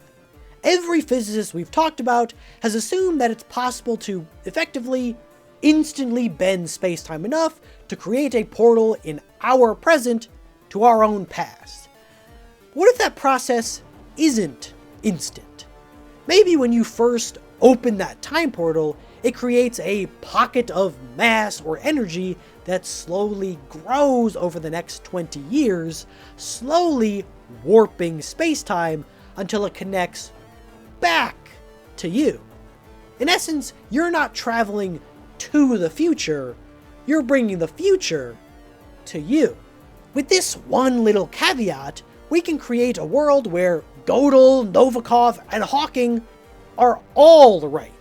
Every physicist we've talked about has assumed that it's possible to effectively, instantly bend space-time enough to create a portal in our present to our own past. What if that process isn't instant? Maybe when you first open that time portal, it creates a pocket of mass or energy that slowly grows over the next 20 years, slowly warping space-time until it connects back to you. In essence, you're not traveling to the future, you're bringing the future to you. With this one little caveat, we can create a world where Gödel, Novikov, and Hawking are all right.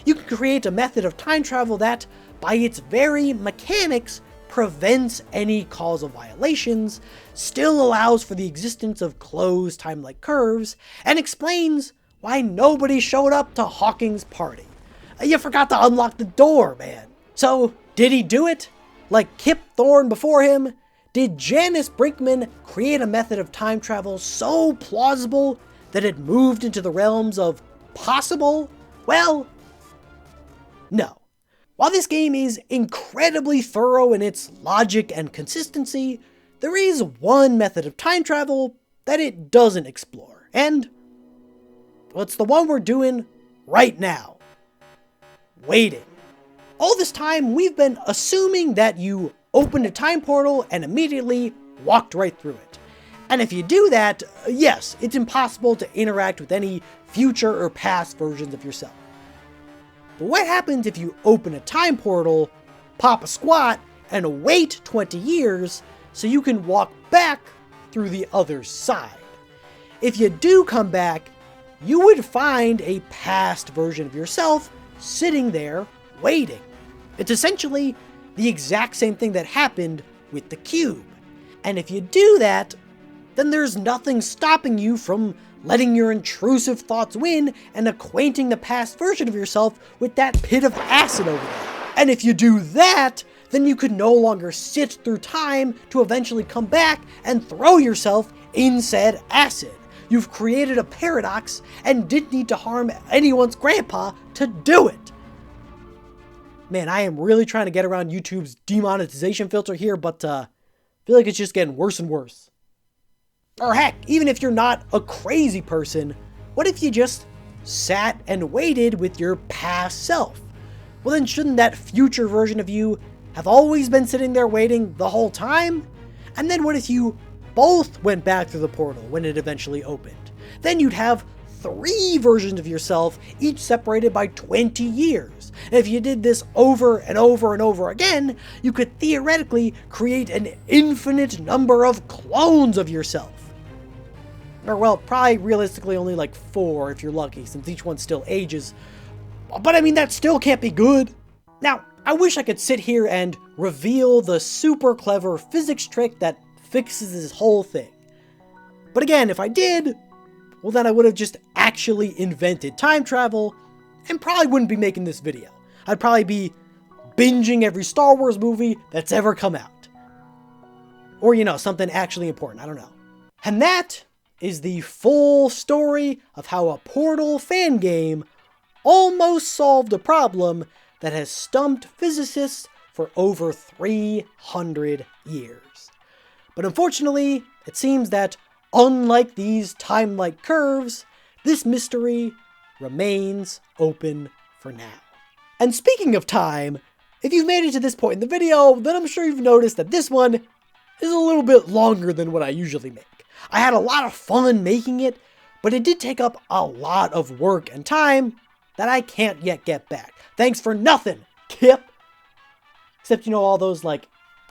You can create a method of time travel that, by its very mechanics, prevents any causal violations, still allows for the existence of closed time-like curves, and explains why nobody showed up to Hawking's party. You forgot to unlock the door, man. So, did he do it? Like Kip Thorne before him? Did Janice Brinkman create a method of time travel so plausible that it moved into the realms of possible? Well, no. While this game is incredibly thorough in its logic and consistency, there is one method of time travel that it doesn't explore, and well, it's the one we're doing right now. Waiting. All this time, we've been assuming that you opened a time portal and immediately walked right through it. And if you do that, yes, it's impossible to interact with any future or past versions of yourself. But what happens if you open a time portal, pop a squat, and wait 20 years so you can walk back through the other side? If you do come back, you would find a past version of yourself sitting there waiting. It's essentially the exact same thing that happened with the cube. And if you do that, then there's nothing stopping you from letting your intrusive thoughts win and acquainting the past version of yourself with that pit of acid over there. And if you do that, then you could no longer sit through time to eventually come back and throw yourself in said acid. You've created a paradox and didn't need to harm anyone's grandpa to do it. Man, I am really trying to get around YouTube's demonetization filter here, but I feel like it's just getting worse and worse. Or heck, even if you're not a crazy person, what if you just sat and waited with your past self? Well, then shouldn't that future version of you have always been sitting there waiting the whole time? And then what if you both went back through the portal when it eventually opened? Then you'd have 3 versions of yourself, each separated by 20 years. And if you did this over and over and over again, you could theoretically create an infinite number of clones of yourself. Or well, probably realistically only like 4 if you're lucky, since each one still ages. But I mean, that still can't be good. Now, I wish I could sit here and reveal the super clever physics trick that fixes this whole thing. But again, if I did, well then I would have just actually invented time travel and probably wouldn't be making this video. I'd probably be binging every Star Wars movie that's ever come out. Or, you know, something actually important, I don't know. And that is the full story of how a Portal fan game almost solved a problem that has stumped physicists for over 300 years. But unfortunately, it seems that, unlike these time-like curves, this mystery remains open for now. And speaking of time, if you've made it to this point in the video, then I'm sure you've noticed that this one is a little bit longer than what I usually make. I had a lot of fun making it, but it did take up a lot of work and time that I can't yet get back. Thanks for nothing, Kip! Except, all those,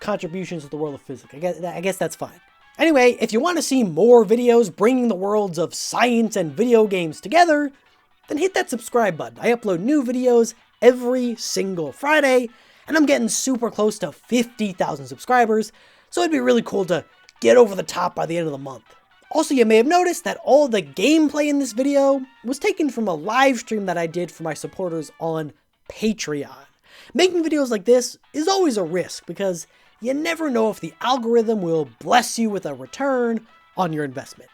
contributions to the world of physics. I guess that's fine. Anyway, if you want to see more videos bringing the worlds of science and video games together, then hit that subscribe button. I upload new videos every single Friday, and I'm getting super close to 50,000 subscribers, so it'd be really cool to get over the top by the end of the month. Also, you may have noticed that all the gameplay in this video was taken from a live stream that I did for my supporters on Patreon. Making videos like this is always a risk because you never know if the algorithm will bless you with a return on your investment.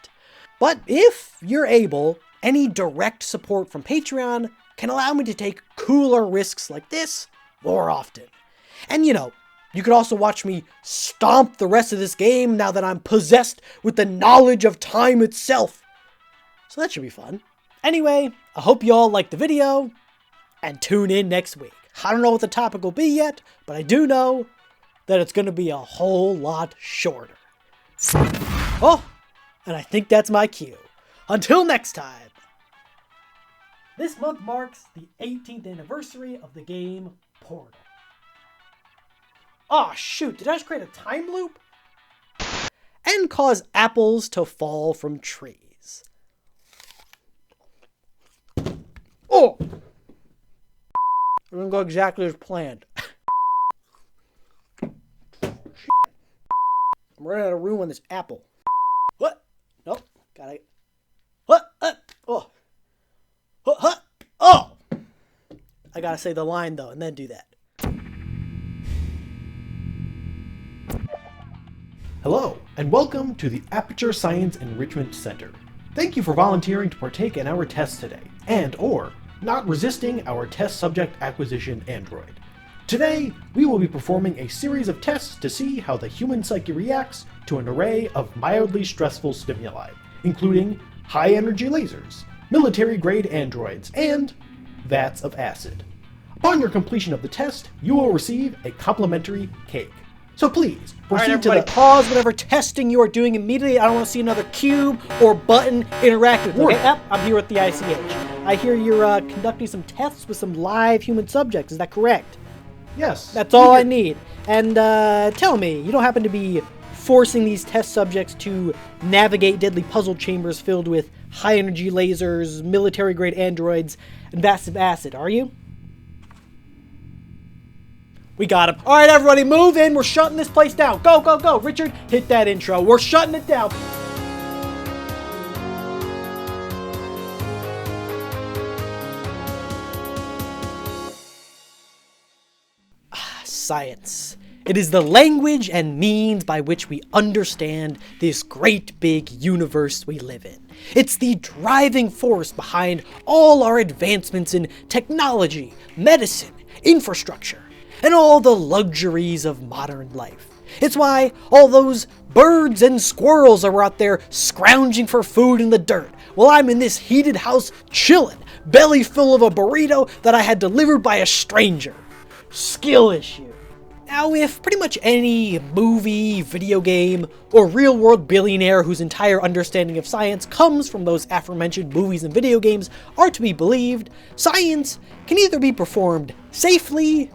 But if you're able, any direct support from Patreon can allow me to take cooler risks like this more often. And you could also watch me stomp the rest of this game now that I'm possessed with the knowledge of time itself. So that should be fun. Anyway, I hope you all liked the video, and tune in next week. I don't know what the topic will be yet, but I do know that it's going to be a whole lot shorter. Oh, and I think that's my cue. Until next time. This month marks the 18th anniversary of the game Portal. Oh shoot, did I just create a time loop? And cause apples to fall from trees. Oh! It didn't go exactly as planned. I'm running out of room on this apple. What? Nope. Got it. What? Oh. What? Oh! I gotta say the line though, and then do that. Hello, and welcome to the Aperture Science Enrichment Center. Thank you for volunteering to partake in our test today, and/or not resisting our test subject acquisition android. Today, we will be performing a series of tests to see how the human psyche reacts to an array of mildly stressful stimuli, including high-energy lasers, military-grade androids, and vats of acid. Upon your completion of the test, you will receive a complimentary cake. So please, proceed to the... Pause whatever testing you are doing immediately. I don't want to see another cube or button interact with. Okay, yep, I'm here with the ICH. I hear you're conducting some tests with some live human subjects. Is that correct? Yes. That's all I need. And tell me, you don't happen to be forcing these test subjects to navigate deadly puzzle chambers filled with high-energy lasers, military-grade androids, and vats of acid, are you? We got him. All right, everybody, move in. We're shutting this place down. Go, go, go. Richard, hit that intro. We're shutting it down. Science. It is the language and means by which we understand this great big universe we live in. It's the driving force behind all our advancements in technology, medicine, infrastructure, and all the luxuries of modern life. It's why all those birds and squirrels are out there scrounging for food in the dirt, while I'm in this heated house chilling, belly full of a burrito that I had delivered by a stranger. Skill issue. Now, if pretty much any movie, video game, or real-world billionaire whose entire understanding of science comes from those aforementioned movies and video games are to be believed, science can either be performed safely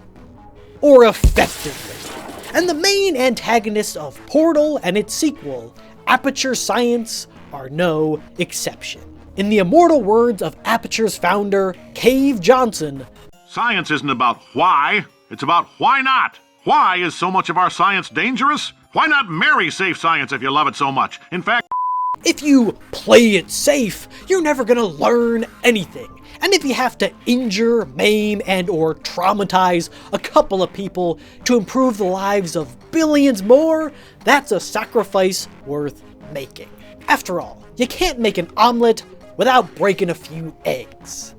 or effectively. And the main antagonists of Portal and its sequel, Aperture Science, are no exception. In the immortal words of Aperture's founder, Cave Johnson, "Science isn't about why, it's about why not. Why is so much of our science dangerous? Why not marry safe science if you love it so much? In fact, if you play it safe, you're never gonna learn anything. And if you have to injure, maim, and or traumatize a couple of people to improve the lives of billions more, that's a sacrifice worth making. After all, you can't make an omelet without breaking a few eggs.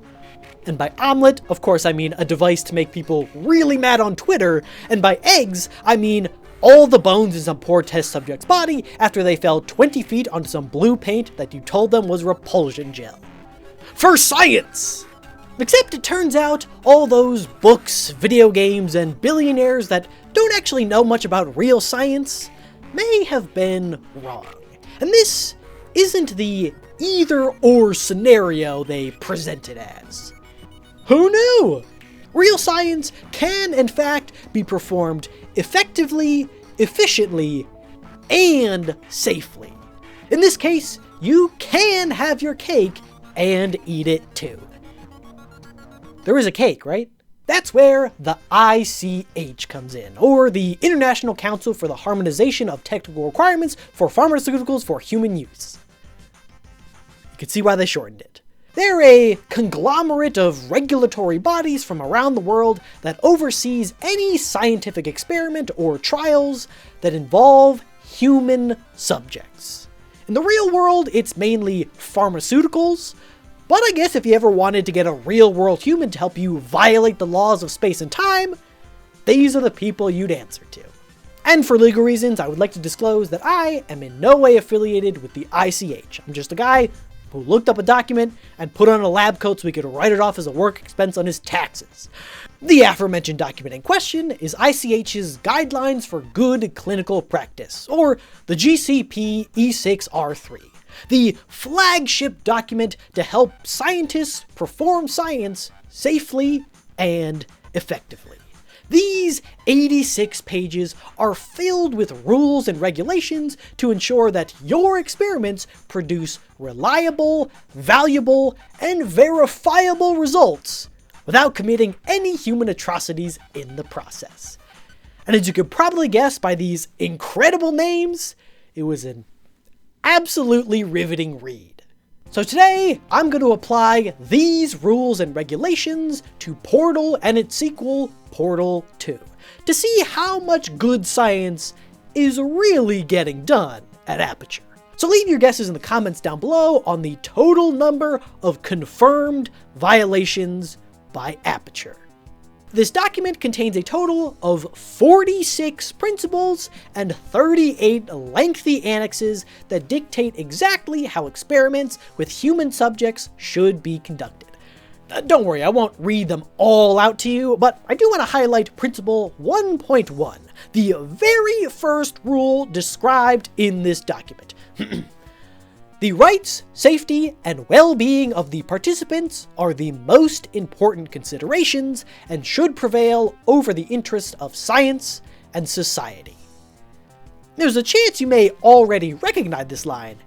And by omelet, of course, I mean a device to make people really mad on Twitter, and by eggs, I mean all the bones in some poor test subject's body after they fell 20 feet onto some blue paint that you told them was repulsion gel. For science! Except it turns out all those books, video games, and billionaires that don't actually know much about real science may have been wrong. And this isn't the either-or scenario they present it as. Who knew? Real science can, in fact, be performed effectively, efficiently, and safely. In this case, you can have your cake and eat it too. There is a cake, right? That's where the ICH comes in, or the International Council for the Harmonization of Technical Requirements for Pharmaceuticals for Human Use. You can see why they shortened it. They're a conglomerate of regulatory bodies from around the world that oversees any scientific experiment or trials that involve human subjects. In the real world, it's mainly pharmaceuticals, but I guess if you ever wanted to get a real-world human to help you violate the laws of space and time, these are the people you'd answer to. And for legal reasons, I would like to disclose that I am in no way affiliated with the ICH. I'm just a guy who looked up a document and put on a lab coat so he could write it off as a work expense on his taxes. The aforementioned document in question is ICH's Guidelines for Good Clinical Practice, or the GCP E6R3. The flagship document to help scientists perform science safely and effectively. These 86 pages are filled with rules and regulations to ensure that your experiments produce reliable, valuable, and verifiable results without committing any human atrocities in the process. And as you could probably guess by these incredible names, it was an absolutely riveting read. So today, I'm going to apply these rules and regulations to Portal and its sequel, Portal 2, to see how much good science is really getting done at Aperture. So leave your guesses in the comments down below on the total number of confirmed violations by Aperture. This document contains a total of 46 principles and 38 lengthy annexes that dictate exactly how experiments with human subjects should be conducted. Don't worry, I won't read them all out to you, but I do want to highlight Principle 1.1, the very first rule described in this document. The rights, safety, and well-being of the participants are the most important considerations and should prevail over the interests of science and society. There's a chance you may already recognize this line.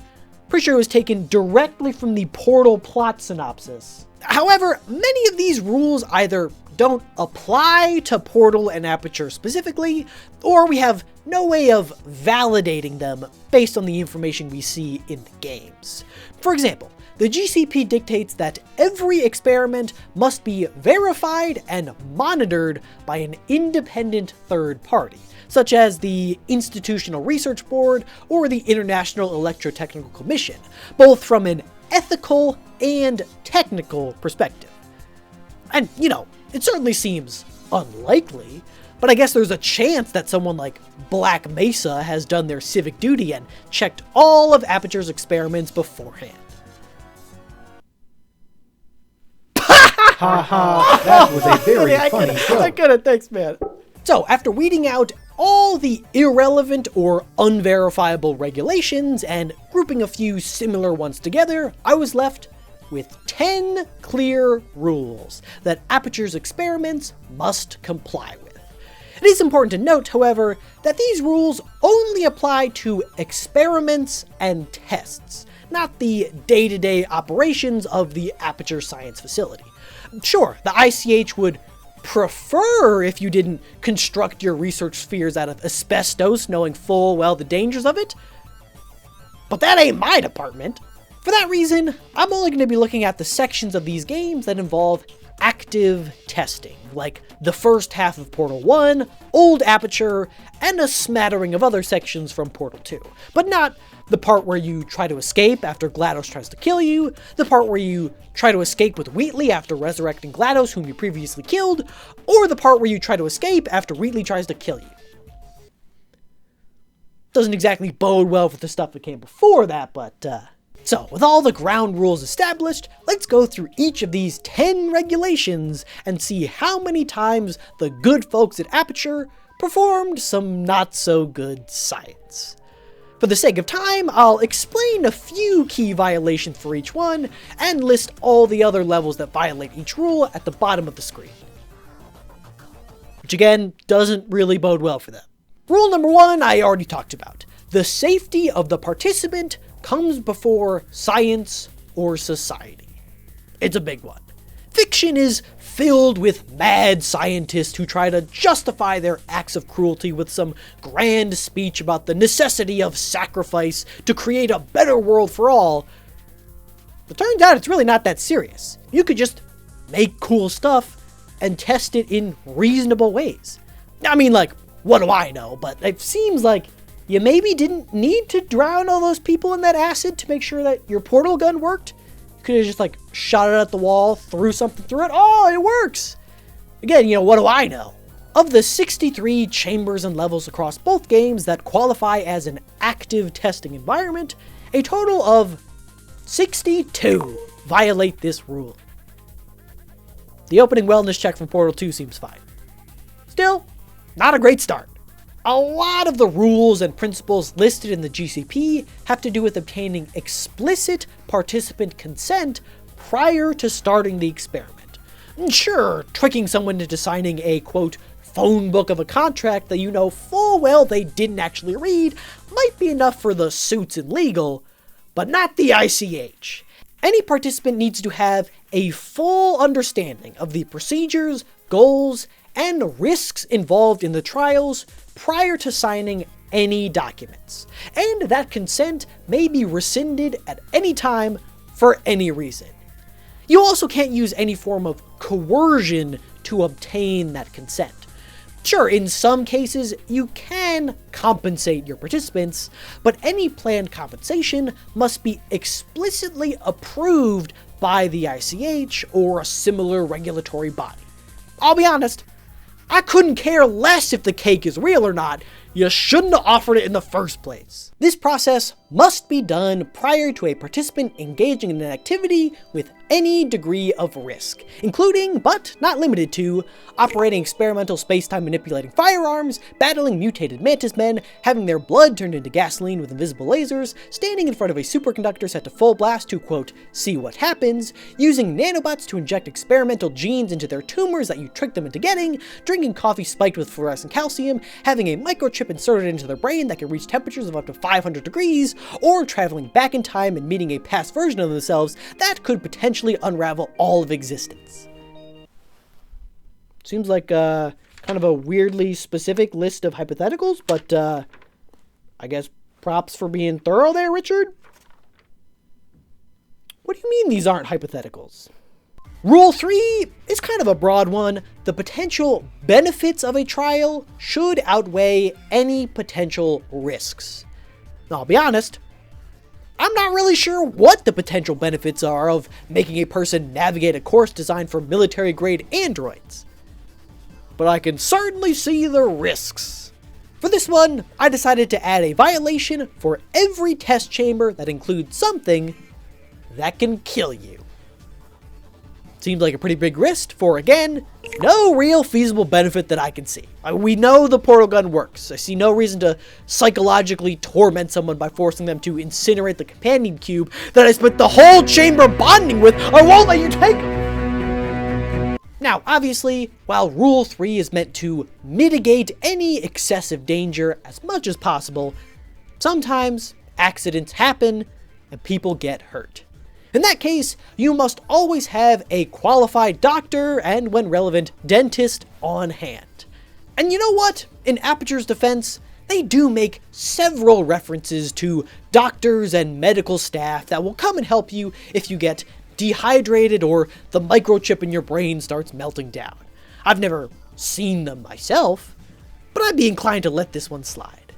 Pretty sure it was taken directly from the Portal plot synopsis. However, many of these rules either don't apply to Portal and Aperture specifically, or we have no way of validating them based on the information we see in the games. For example, the GCP dictates that every experiment must be verified and monitored by an independent third party, such as the Institutional Research Board or the International Electrotechnical Commission, both from an ethical and technical perspective. And, it certainly seems unlikely, but I guess there's a chance that someone like Black Mesa has done their civic duty and checked all of Aperture's experiments beforehand. Haha, that was a very funny joke. I couldn't, thanks man. So, after weeding out all the irrelevant or unverifiable regulations and grouping a few similar ones together, I was left with 10 clear rules that Aperture's experiments must comply with. It is important to note, however, that these rules only apply to experiments and tests, not the day-to-day operations of the Aperture Science facility. Sure, the ICH would prefer if you didn't construct your research spheres out of asbestos, knowing full well the dangers of it, but that ain't my department. For that reason, I'm only going to be looking at the sections of these games that involve active testing, like the first half of Portal 1, Old Aperture, and a smattering of other sections from Portal 2, but not the part where you try to escape after GLaDOS tries to kill you, the part where you try to escape with Wheatley after resurrecting GLaDOS whom you previously killed, or the part where you try to escape after Wheatley tries to kill you. Doesn't exactly bode well for the stuff that came before that, but, So, with all the ground rules established, let's go through each of these 10 regulations and see how many times the good folks at Aperture performed some not-so-good science. For the sake of time, I'll explain a few key violations for each one, and list all the other levels that violate each rule at the bottom of the screen. Which again, doesn't really bode well for them. Rule number 1 I already talked about. The safety of the participant comes before science or society. It's a big one. Fiction is filled with mad scientists who try to justify their acts of cruelty with some grand speech about the necessity of sacrifice to create a better world for all. But turns out it's really not that serious. You could just make cool stuff and test it in reasonable ways. I mean, like, what do I know? But it seems like you maybe didn't need to drown all those people in that acid to make sure that your portal gun worked. You could have just, like, shot it at the wall, threw something through it. Oh, it works! Again, what do I know? Of the 63 chambers and levels across both games that qualify as an active testing environment, a total of 62 violate this rule. The opening wellness check from Portal 2 seems fine. Still, not a great start. A lot of the rules and principles listed in the GCP have to do with obtaining explicit participant consent prior to starting the experiment. Sure, tricking someone into signing a, quote, phone book of a contract that you know full well they didn't actually read might be enough for the suits and legal, but not the ICH. Any participant needs to have a full understanding of the procedures, goals, and risks involved in the trials prior to signing any documents, and that consent may be rescinded at any time for any reason. You also can't use any form of coercion to obtain that consent. Sure, in some cases, you can compensate your participants, but any planned compensation must be explicitly approved by the ICH or a similar regulatory body. I'll be honest, I couldn't care less if the cake is real or not. You shouldn't have offered it in the first place. This process must be done prior to a participant engaging in an activity with any degree of risk, including, but not limited to, operating experimental space-time manipulating firearms, battling mutated mantis men, having their blood turned into gasoline with invisible lasers, standing in front of a superconductor set to full blast to, quote, see what happens, using nanobots to inject experimental genes into their tumors that you tricked them into getting, drinking coffee spiked with fluorescent calcium, having a microchip inserted into their brain that can reach temperatures of up to 500 degrees, or traveling back in time and meeting a past version of themselves that could potentially unravel all of existence. Seems like kind of a weirdly specific list of hypotheticals, but I guess props for being thorough there, Richard? What do you mean these aren't hypotheticals? Rule 3 is kind of a broad one. The potential benefits of a trial should outweigh any potential risks. Now, I'll be honest, I'm not really sure what the potential benefits are of making a person navigate a course designed for military-grade androids, but I can certainly see the risks. For this one, I decided to add a violation for every test chamber that includes something that can kill you. Seems like a pretty big risk for, again, no real feasible benefit that I can see. We know the portal gun works. I see no reason to psychologically torment someone by forcing them to incinerate the companion cube that I spent the whole chamber bonding with. I won't let you take. Now, obviously, while Rule 3 is meant to mitigate any excessive danger as much as possible, sometimes accidents happen and people get hurt. In that case, you must always have a qualified doctor and, when relevant, dentist on hand. And you know what? In Aperture's defense, they do make several references to doctors and medical staff that will come and help you if you get dehydrated or the microchip in your brain starts melting down. I've never seen them myself, but I'd be inclined to let this one slide.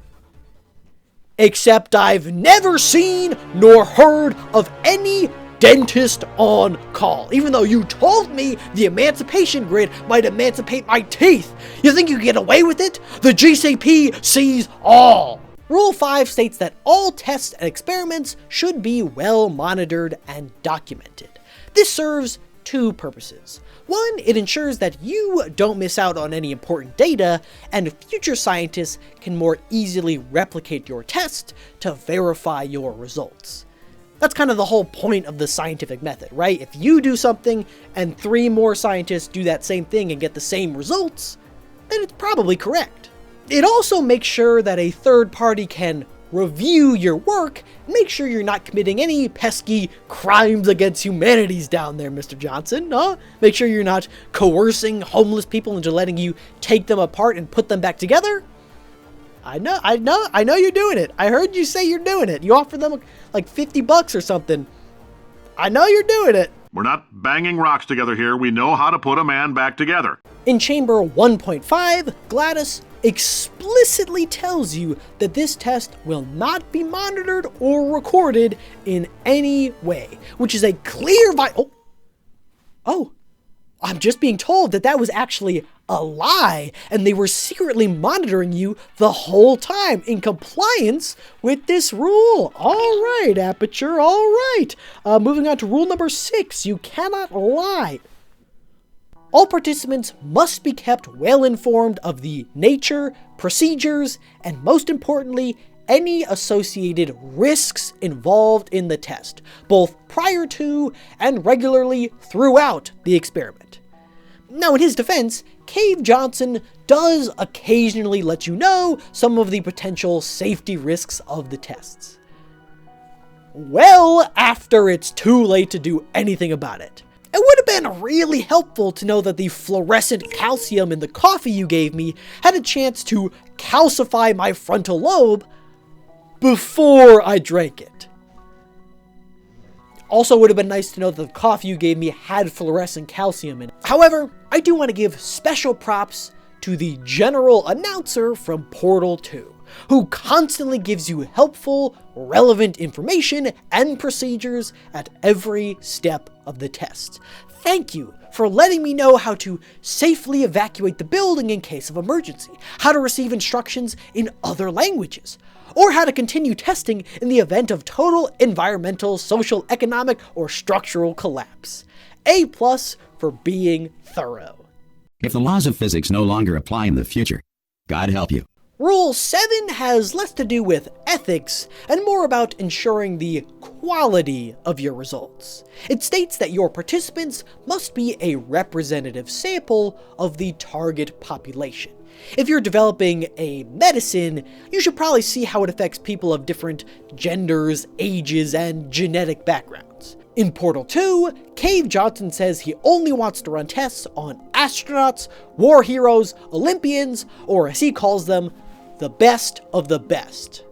Except I've never seen nor heard of any dentist on call, even though you told me the emancipation grid might emancipate my teeth. You think you can get away with it? The GCP sees all. Rule 5 states that all tests and experiments should be well monitored and documented. This serves two purposes. One, it ensures that you don't miss out on any important data, and future scientists can more easily replicate your test to verify your results. That's kind of the whole point of the scientific method, right? If you do something and 3 more scientists do that same thing and get the same results, then it's probably correct. It also makes sure that a third party can review your work and make sure you're not committing any pesky crimes against humanities down there, Mr. Johnson, huh? Make sure you're not coercing homeless people into letting you take them apart and put them back together. I know you're doing it. I heard you say you're doing it. You offer them like $50 or something. I know you're doing it. We're not banging rocks together here. We know how to put a man back together. In Chamber 1.5, Gladys explicitly tells you that this test will not be monitored or recorded in any way, which is a clear I'm just being told that was actually a lie, and they were secretly monitoring you the whole time in compliance with this rule. All right, Aperture, all right. Moving on to rule number 6, you cannot lie. All participants must be kept well informed of the nature, procedures, and most importantly, any associated risks involved in the test, both prior to and regularly throughout the experiment. Now, in his defense, Cave Johnson does occasionally let you know some of the potential safety risks of the tests. Well, after it's too late to do anything about it. It would have been really helpful to know that the fluorescent calcium in the coffee you gave me had a chance to calcify my frontal lobe before I drank it. Also would have been nice to know that the coffee you gave me had fluorescent calcium in it. However, I do want to give special props to the general announcer from Portal 2, who constantly gives you helpful, relevant information and procedures at every step of the test. Thank you for letting me know how to safely evacuate the building in case of emergency, how to receive instructions in other languages, or how to continue testing in the event of total environmental, social, economic, or structural collapse. A+ for being thorough. If the laws of physics no longer apply in the future, God help you. Rule 7 has less to do with ethics and more about ensuring the quality of your results. It states that your participants must be a representative sample of the target population. If you're developing a medicine, you should probably see how it affects people of different genders, ages, and genetic backgrounds. In Portal 2, Cave Johnson says he only wants to run tests on astronauts, war heroes, Olympians, or as he calls them, the best of the best.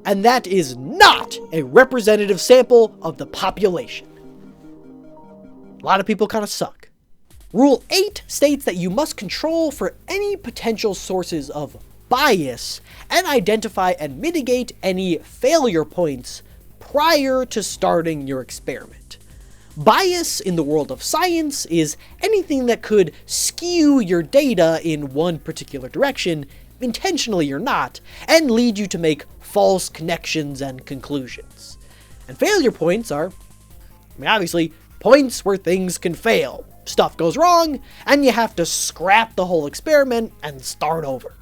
And that is not a representative sample of the population. A lot of people kind of suck. Rule 8 states that you must control for any potential sources of bias and identify and mitigate any failure points prior to starting your experiment. Bias in the world of science is anything that could skew your data in one particular direction, intentionally or not, and lead you to make false connections and conclusions. And failure points are, obviously, points where things can fail. Stuff goes wrong, and you have to scrap the whole experiment and start over.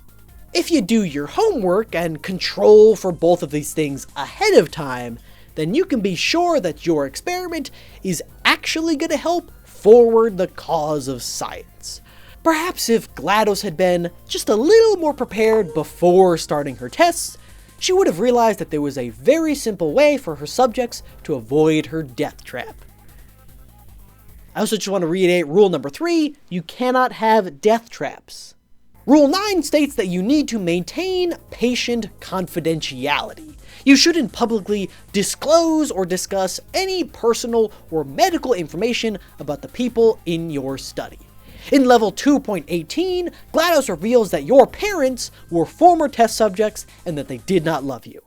If you do your homework and control for both of these things ahead of time, then you can be sure that your experiment is actually going to help forward the cause of science. Perhaps if GLaDOS had been just a little more prepared before starting her tests, she would have realized that there was a very simple way for her subjects to avoid her death trap. I also just want to reiterate rule number 3, you cannot have death traps. Rule 9 states that you need to maintain patient confidentiality. You shouldn't publicly disclose or discuss any personal or medical information about the people in your study. In level 2.18, GLaDOS reveals that your parents were former test subjects and that they did not love you.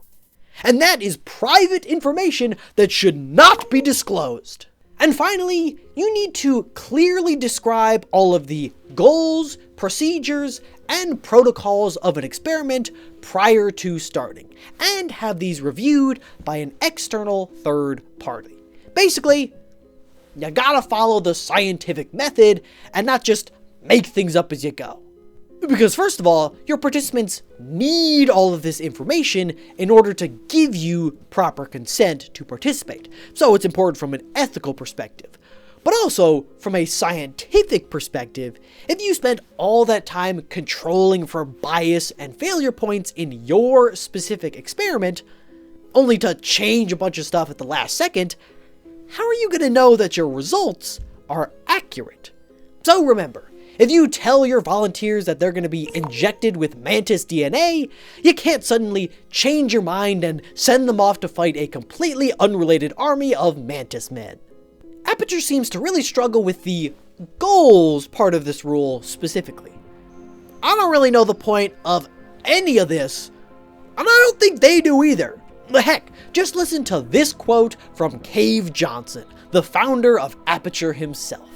And that is private information that should not be disclosed. And finally, you need to clearly describe all of the goals, procedures, and protocols of an experiment prior to starting, and have these reviewed by an external third party. Basically, you gotta follow the scientific method and not just make things up as you go. Because first of all, your participants need all of this information in order to give you proper consent to participate. So it's important from an ethical perspective. But also, from a scientific perspective, if you spent all that time controlling for bias and failure points in your specific experiment, only to change a bunch of stuff at the last second, how are you going to know that your results are accurate? So remember, if you tell your volunteers that they're going to be injected with mantis DNA, you can't suddenly change your mind and send them off to fight a completely unrelated army of mantis men. Aperture seems to really struggle with the goals part of this rule specifically. I don't really know the point of any of this, and I don't think they do either. Heck, just listen to this quote from Cave Johnson, the founder of Aperture himself.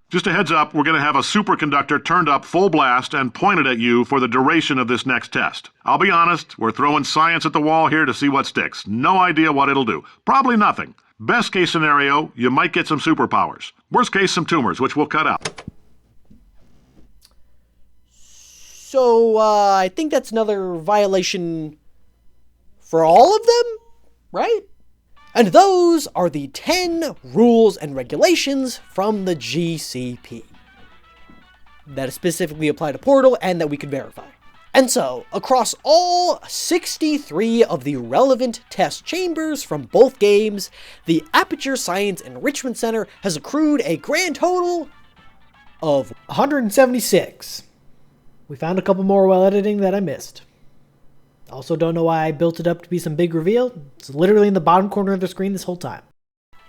Just a heads up, we're going to have a superconductor turned up full blast and pointed at you for the duration of this next test. I'll be honest, we're throwing science at the wall here to see what sticks. No idea what it'll do. Probably nothing. Best case scenario, you might get some superpowers. Worst case, some tumors, which we'll cut out. So, I think that's another violation for all of them, right? And those are the 10 rules and regulations from the GCP that specifically apply to Portal and that we could verify. And so, across all 63 of the relevant test chambers from both games, the Aperture Science Enrichment Center has accrued a grand total of 176. We found a couple more while editing that I missed. Also don't know why I built it up to be some big reveal. It's literally in the bottom corner of the screen this whole time.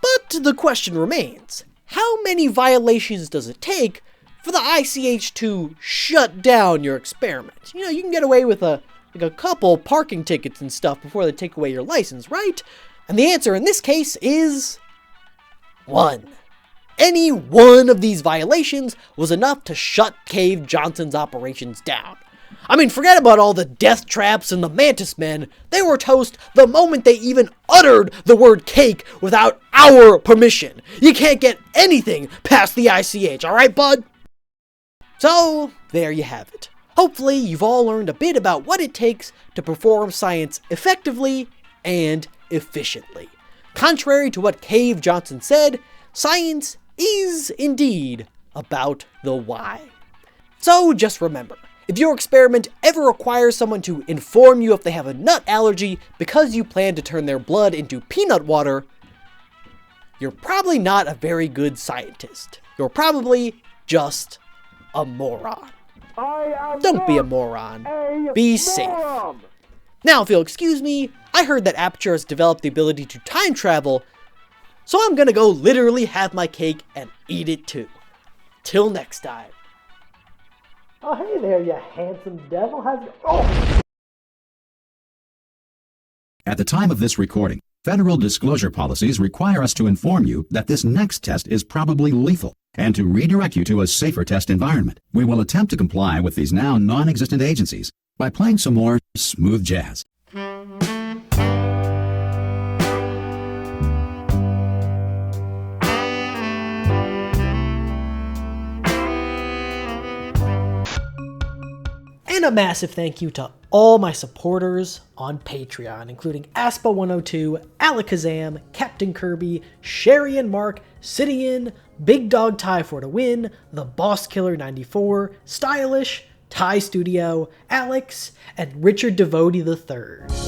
But the question remains, how many violations does it take for the ICH to shut down your experiment? You know, you can get away with a couple parking tickets and stuff before they take away your license, right? And the answer in this case is 1. Any one of these violations was enough to shut Cave Johnson's operations down. I mean, forget about all the death traps and the mantis men. They were toast the moment they even uttered the word cake without our permission. You can't get anything past the ICH, alright, bud? So, there you have it. Hopefully, you've all learned a bit about what it takes to perform science effectively and efficiently. Contrary to what Cave Johnson said, science is indeed about the why. So, just remember, if your experiment ever requires someone to inform you if they have a nut allergy because you plan to turn their blood into peanut water, you're probably not a very good scientist. You're probably just a moron. Don't be a moron. Be safe. Now, if you'll excuse me, I heard that Aperture has developed the ability to time travel, so I'm gonna go literally have my cake and eat it too. Till next time. Oh, hey there, you handsome devil. How's it? Oh! At the time of this recording, federal disclosure policies require us to inform you that this next test is probably lethal and to redirect you to a safer test environment. We will attempt to comply with these now non-existent agencies by playing some more smooth jazz. And a massive thank you to all my supporters on Patreon, including Aspa102, Alakazam, Captain Kirby, Sherry and Mark, Sidian, Big Dog Ty for to win, The Boss Killer 94, Stylish, Ty Studio, Alex, and Richard Devotee III.